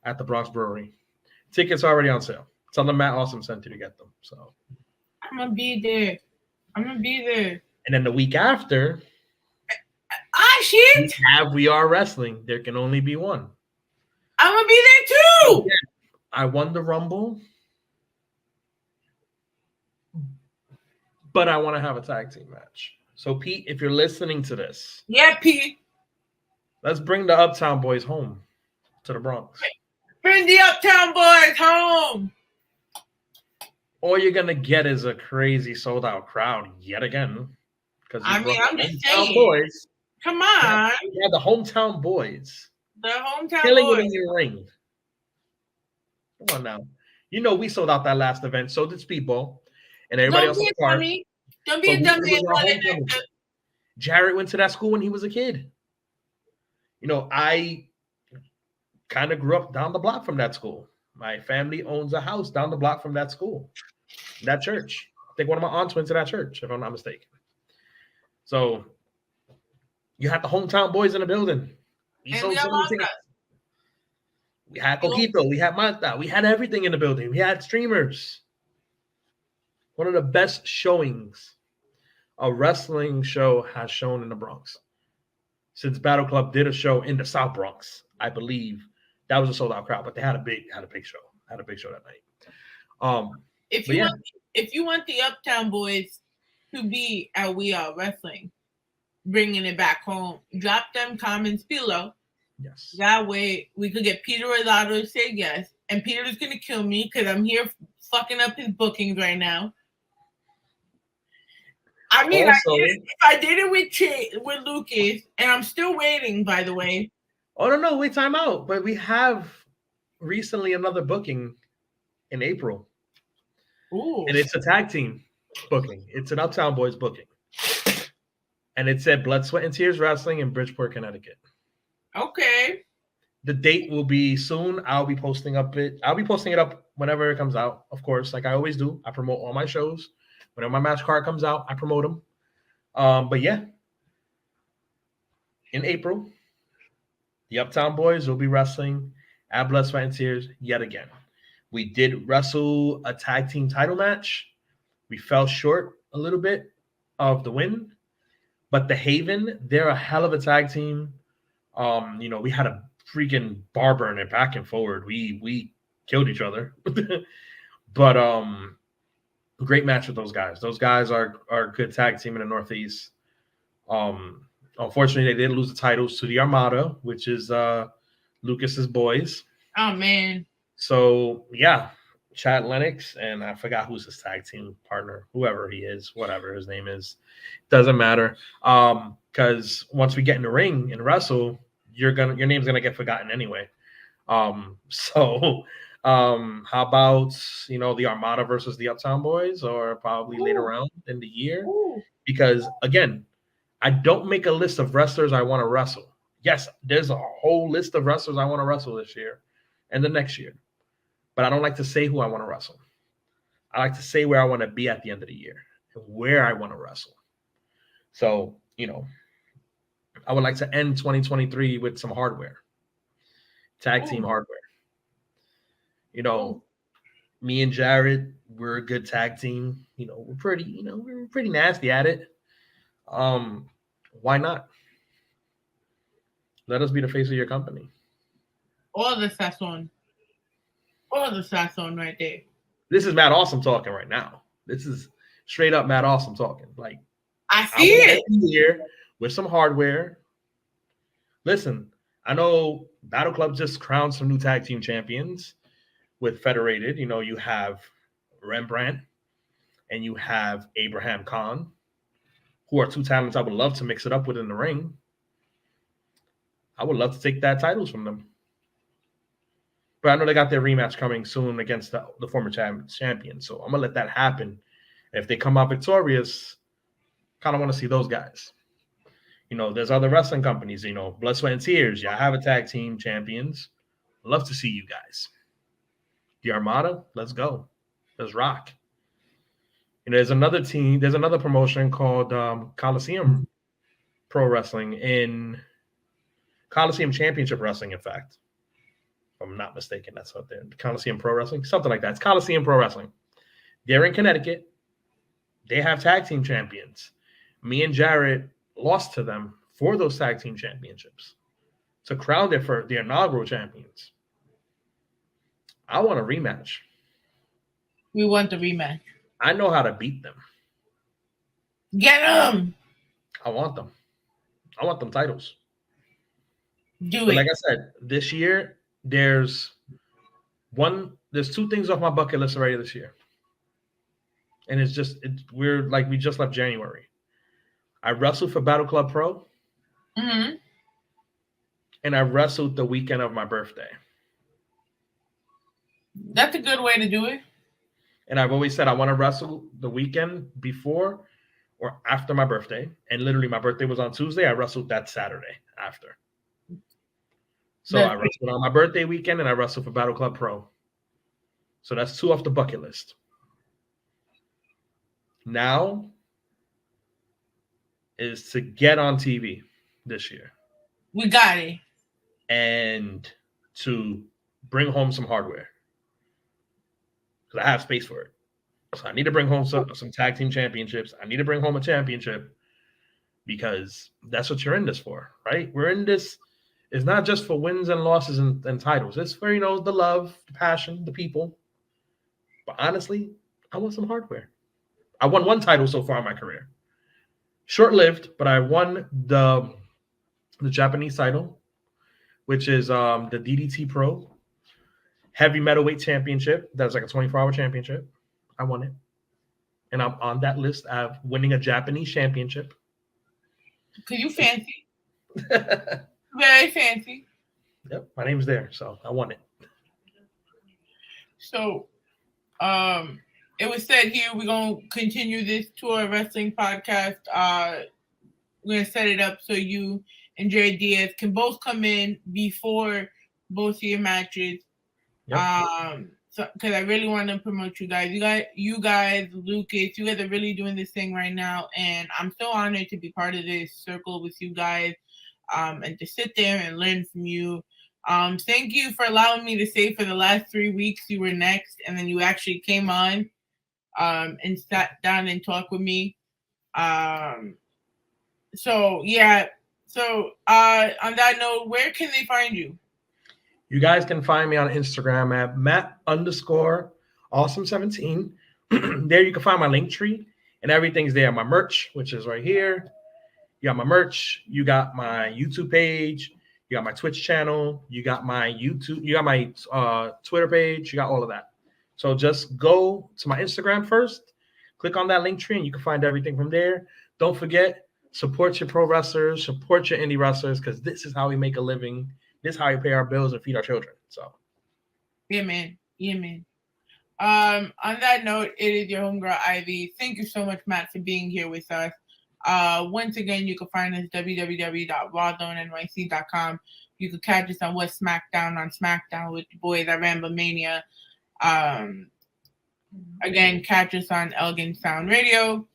at the Bronx Brewery. Tickets are already on sale. Tell them Matt Awesome sent you to get them. So I'm going to be there. And then the week after, shit. We Are Wrestling. There can only be one. I'm going to be there too. Yeah. I won the Rumble, but I want to have a tag team match. So, Pete, if you're listening to this. Yeah, Pete. Let's bring the Uptown Boys home to the Bronx. Bring the Uptown Boys home. All you're going to get is a crazy sold-out crowd yet again. I'm just saying. Boys. Come on. Yeah, the hometown boys. The hometown killing boys. it in your ring. Come on now. You know we sold out that last event. So did Speedball. And everybody else. Don't be a dummy. Jarret went to that school when he was a kid. You know, I kind of grew up down the block from that school. My family owns a house down the block from that school, that church. I think one of my aunts went to that church, if I'm not mistaken. So you had the hometown boys in the building. We sold so many tickets. We had Coquito, we had Mata, we had everything in the building. We had streamers. One of the best showings a wrestling show has shown in the Bronx. Since Battle Club did a show in the South Bronx, I believe that was a sold out crowd, but they had a big show. Had a big show that night. If you want the Uptown Boys to be at We Are Wrestling, bringing it back home, drop them comments below. Yes. That way we could get Peter Rosado to say yes. And Peter's going to kill me because I'm here fucking up his bookings right now. I mean, Also, I did it with Lucas, and I'm still waiting, by the way. Oh, no, wait, time out. But we have recently another booking in April. Ooh. And it's a tag team booking. It's an Uptown Boys booking. And it said Blood, Sweat, and Tears Wrestling in Bridgeport, Connecticut. Okay. The date will be soon. I'll be posting it up whenever it comes out, of course, like I always do. I promote all my shows. Whenever my match card comes out, I promote them. But yeah, in April, the Uptown Boys will be wrestling at Blood, Sweat, and Tears yet again. We did wrestle a tag team title match. We fell short a little bit of the win. But the Haven, they're a hell of a tag team. You know, we had a freaking bar burner back and forward. We killed each other. But great match with those guys. Those guys are a good tag team in the Northeast. Unfortunately, they did lose the titles to the Armada, which is Lucas's boys. Oh man. So yeah, Chad Lennox, and I forgot who's his tag team partner, whoever he is, whatever his name is, doesn't matter. Because once we get in the ring and wrestle, your name's gonna get forgotten anyway. So how about, you know, the Armada versus the Uptown Boys, or probably later on in the year? Because again, I don't make a list of wrestlers I want to wrestle. Yes, there's a whole list of wrestlers I want to wrestle this year and the next year. But I don't like to say who I want to wrestle. I like to say where I want to be at the end of the year and where I want to wrestle. So, you know, I would like to end 2023 with some hardware, tag team hardware. You know, me and Jarret, we're a good tag team. You know, we're pretty nasty at it. Why not? Let us be the face of your company. All the Sasson. All the Sasson right there. This is Matt Awesome talking right now. This is straight up Matt Awesome talking. Like, I see it here with some hardware. Listen, I know Battle Club just crowned some new tag team champions with Federated. You know, you have Rembrandt and you have Abraham Khan, who are two talents I would love to mix it up with in the ring. I would love to take that titles from them. But I know they got their rematch coming soon against the former champion. So I'm going to let that happen. If they come out victorious, kind of want to see those guys. You know, there's other wrestling companies, you know, Blood, Sweat, and Tears. Yeah, I have a tag team champions. Love to see you guys. The Armada, let's go. Let's rock. You know, there's another promotion called Coliseum Pro Wrestling in Coliseum Championship Wrestling, in fact. If I'm not mistaken, that's what they're Coliseum Pro Wrestling, something like that. It's Coliseum Pro Wrestling. They're in Connecticut. They have tag team champions. Me and Jarret lost to them for those tag team championships to crown their inaugural champions. I want a rematch. We want the rematch. I know how to beat them. Get them. I want them. I want them titles. Do but it. Like I said, this year there's two things off my bucket list already this year. And we just left January. I wrestled for Battle Club Pro. Mm-hmm. And I wrestled the weekend of my birthday. That's a good way to do it. And I've always said I want to wrestle the weekend before or after my birthday. And literally my birthday was on Tuesday. I wrestled that Saturday after. So I wrestled on my birthday weekend and I wrestled for Battle Club Pro. So that's 2 off the bucket list. Now is to get on TV this year. We got it. And to bring home some hardware. Because I have space for it. So I need to bring home some tag team championships. I need to bring home a championship because that's what you're in this for, right? We're in this. It's not just for wins and losses and titles. It's for, the love, the passion, the people. But honestly, I want some hardware. I won 1 title so far in my career. Short-lived, but I won the Japanese title, which is the DDT Pro Heavy Metalweight Championship. That's like a 24-hour championship. I won it. And I'm on that list of winning a Japanese championship. Because you fancy. Very fancy. Yep, my name's there, so I won it. So, it was said here we're going to continue this tour wrestling podcast. We're going to set it up so you and Jarret Diaz can both come in before both of your matches. Yep. Because I really want to promote you guys. You guys, Lucas, you guys are really doing this thing right now, and I'm so honored to be part of this circle with you guys, and to sit there and learn from you. Thank you for allowing me to say for the last 3 weeks you were next, and then you actually came on, and sat down and talked with me. So on that note, where can they find you? You guys can find me on Instagram at Matt_awesome17. There you can find my link tree and everything's there. My merch, which is right here. You got my merch. You got my YouTube page. You got my Twitch channel. You got my YouTube. You got my Twitter page. You got all of that. So just go to my Instagram first. Click on that link tree and you can find everything from there. Don't forget, support your pro wrestlers. Support your indie wrestlers because this is how we make a living. This is how we pay our bills and feed our children. So, yeah, man. On that note, it is your homegirl Ivy. Thank you so much, Matt, for being here with us. Once again, you can find us www.rawrzonenyc.com. You can catch us on What's SmackDown on SmackDown with the boys at Rambo Mania. Again, catch us on Elgin Sound Radio.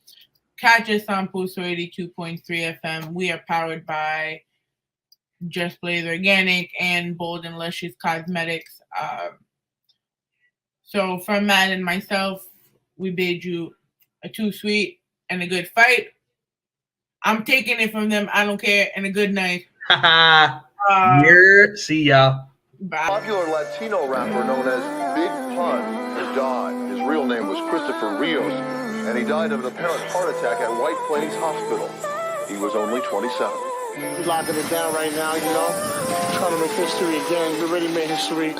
Catch us on Pulso 82.3 FM. We are powered by Just Blaze Organic and Bold and Luscious Cosmetics. So from Matt and myself, we bid you a too sweet and a good fight. I'm taking it from them. I don't care. And a good night. See ya. Bye. Popular Latino rapper known as Big Pun has died. His real name was Christopher Rios, and he died of an apparent heart attack at White Plains Hospital. He was only 27. He's locking it down right now, trying to make history again. We already made history.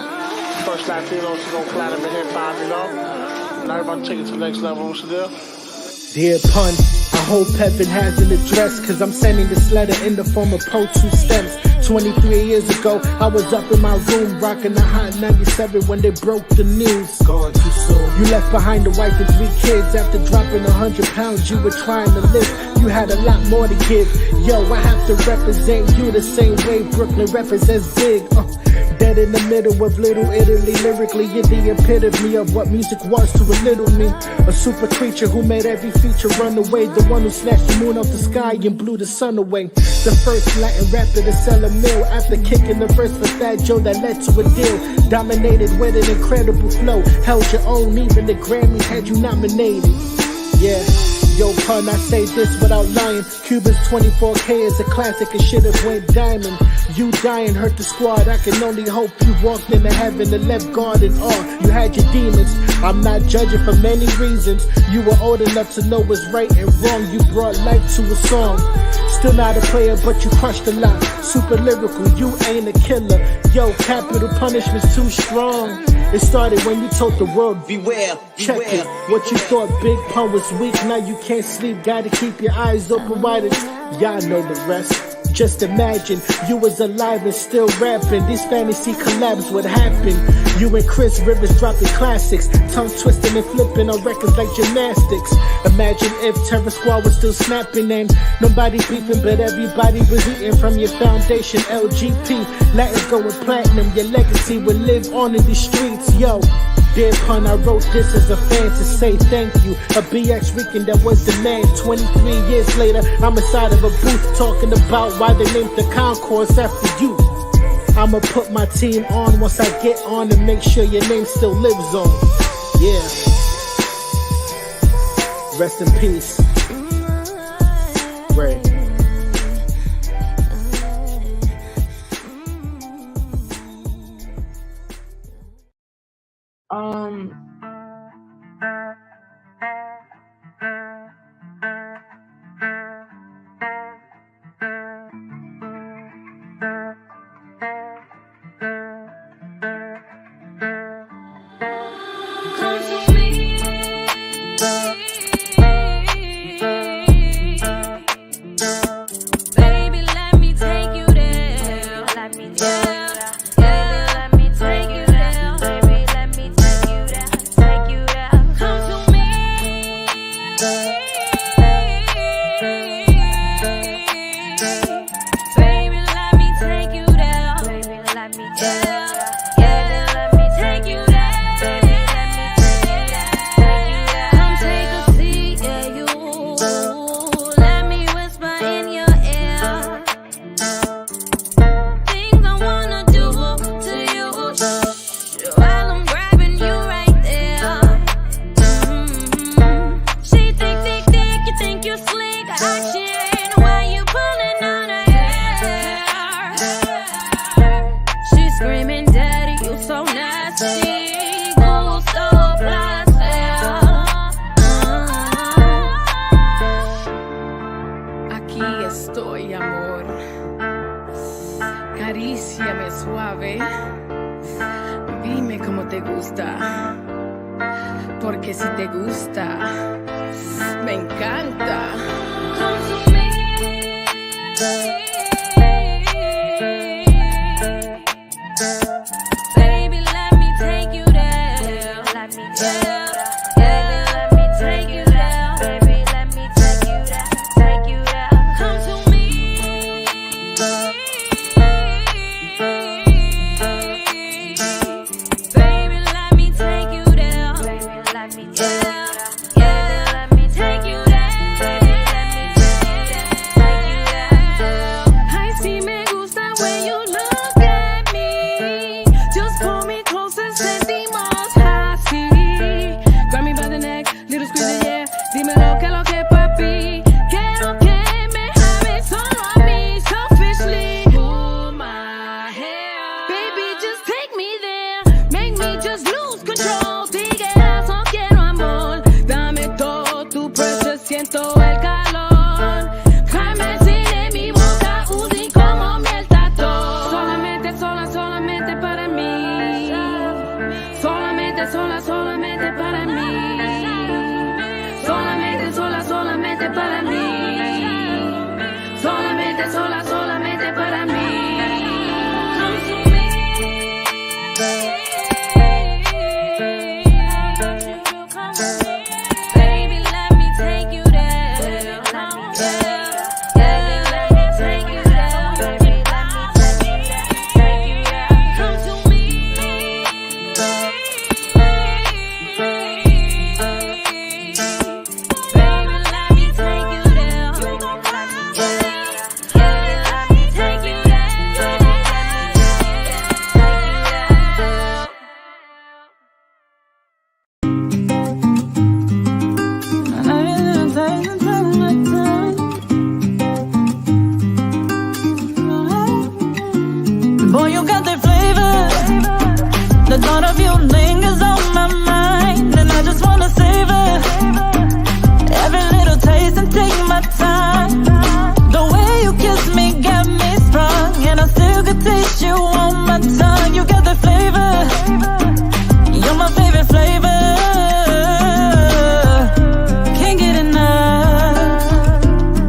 First Latino to go platinum in hip-hop, Now everybody take it to the next level. What's the deal? Dear Pun, I hope heaven has an address, cause I'm sending this letter in the form of Pro 2 stems. 23 years ago, I was up in my room rocking the hot 97 when they broke the news. Gone too soon. You left behind a wife and 3 kids after dropping 100 pounds. You were trying to live. You had a lot more to give. Yo, I have to represent you the same way Brooklyn represents Big. Dead in the middle of Little Italy. Lyrically, you're the epitome of what music was to a little me. A super creature who made every feature run away. The one who snatched the moon off the sky and blew the sun away. The first Latin rapper to sell a mill after kicking the verse for Fat Joe that led to a deal. Dominated with an incredible flow. Held your own, even the Grammys had you nominated. Yeah. Yo, Pun, I say this without lying. Cuba's 24K is a classic and shit have went diamond. You dying hurt the squad. I can only hope you walked into heaven and left God in awe. You had your demons. I'm not judging for many reasons. You were old enough to know what's right and wrong. You brought life to a song. Still not a player, but you crushed a lot. Super lyrical, you ain't a killer. Yo, capital punishment's too strong. It started when you told the world, beware, check it. What you thought Big Pun was weak, now you can't sleep. Gotta keep your eyes open wide. Y'all know the rest. Just imagine you was alive and still rapping. These fantasy collabs would happen. You and Chris Rivers dropping classics, tongue twisting and flipping on records like gymnastics. Imagine if Terror Squad was still snapping and nobody beefing, but everybody was eating from your foundation. LGP, Latin going platinum. Your legacy will live on in the streets, yo. Dear pun, I wrote this as a fan to say thank you. A BX Rican that was the man. 23 years later, I'm inside of a booth talking about why they named the concourse after you. I'ma put my team on once I get on and make sure your name still lives on. Yeah. Rest in peace. Ray.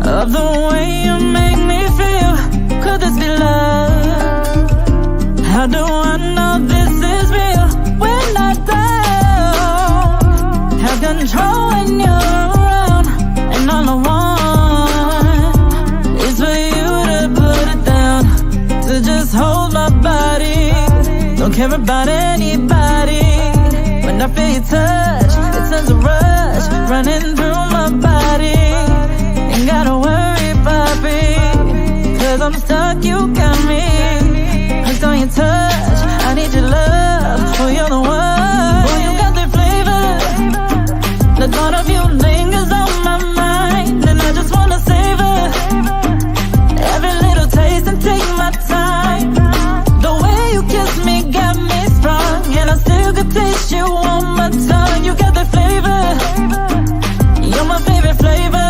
Of the way you make me feel. How do I know this is real when I don't have control when you're around? And all I want is for you to put it down, to just hold my body. Don't care about anybody. When I feel your touch, it sends a rush running through my body. Ain't gotta worry, Bobby, 'cause I'm stuck, you got me hooked on your touch. I need your love, oh you're the one. Boy, you got the flavor. The thought of you lingers on my mind, and I just wanna savor every little taste and take my time. The way you kiss me got me sprung, and I still could taste you on my tongue. You got the flavor, you're my favorite flavor.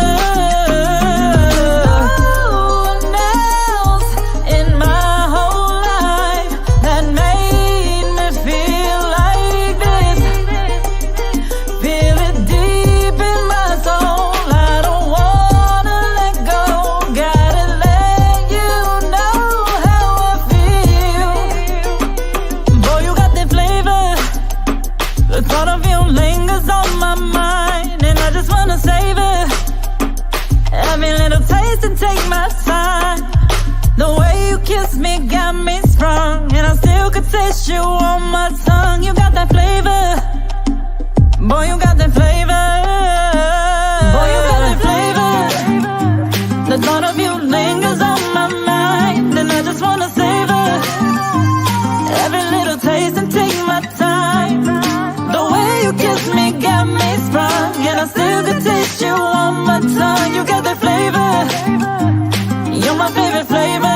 Take my time. The way you kiss me got me sprung, and I still could taste you on my tongue. You got that flavor, boy, you got that flavor. Boy, you got that flavor. The thought of you lingers on my mind, and I just wanna savor every little taste and take my time. The way you kiss me got me sprung, and I still could taste you on my tongue. You got that flavor, you're my favorite flavor.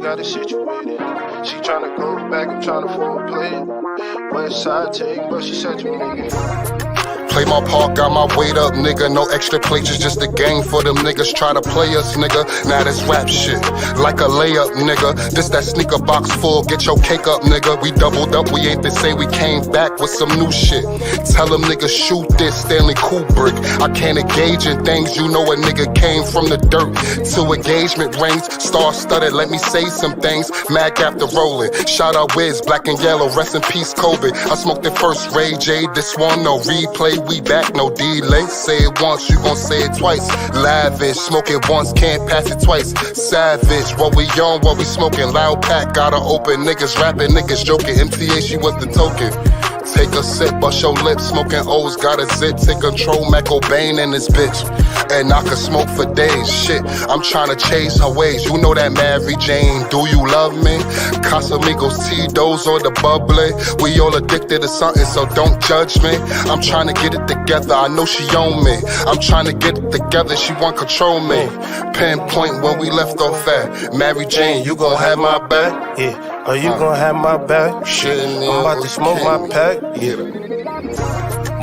got it situated. She tryna go back, I'm tryna foreplay it. West side take, but she said you nigga. Play my part, got my weight up, nigga. No extra places, just a game for them niggas. Try to play us, nigga. Now this rap shit, like a layup, nigga. This that sneaker box full, get your cake up, nigga. We doubled up, we ain't to say we came back with some new shit. Tell them niggas shoot this, Stanley Kubrick. I can't engage in things, you know a nigga came from the dirt. Till engagement rings, star-studded, let me say some things. Mag after rolling, shout out Wiz, black and yellow, rest in peace, COVID. I smoked it first, Ray J, this one, no replay. We back, no delay. Say it once, you gon' say it twice. Lavish, smoke it once, can't pass it twice. Savage, what we on, what we smoking. Loud pack, gotta open. Niggas rapping, niggas joking. MTA, she was the token. Take a sip, bust your lips, smoking O's, got a zip. Take control, Mac O'Bain in this bitch. And I could smoke for days, shit. I'm tryna chase her ways. You know that Mary Jane, do you love me? Casamigos, Tito's or the bubbly. We all addicted to something, so don't judge me. I'm tryna get it together, I know she on me. I'm tryna get it together, she want control me. Pinpoint where we left off at. Mary Jane, you gon' have my back? Yeah. Are you gon' have my back? Shit, I'm about to smoke my pack. Yeah.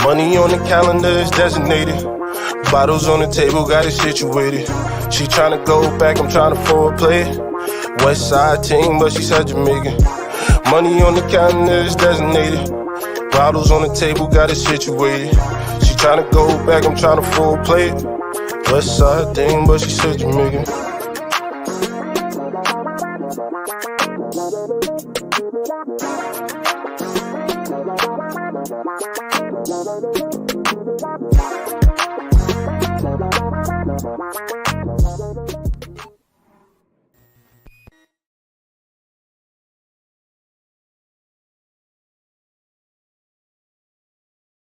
Money on the calendar is designated. Bottles on the table, got it situated. She tryna go back, I'm tryna foreplay it. West side team, but she said Jamaican. Money on the calendar is designated. Bottles on the table, got it situated. She tryna go back, I'm tryna foreplay it. West side team, but she said Jamaican.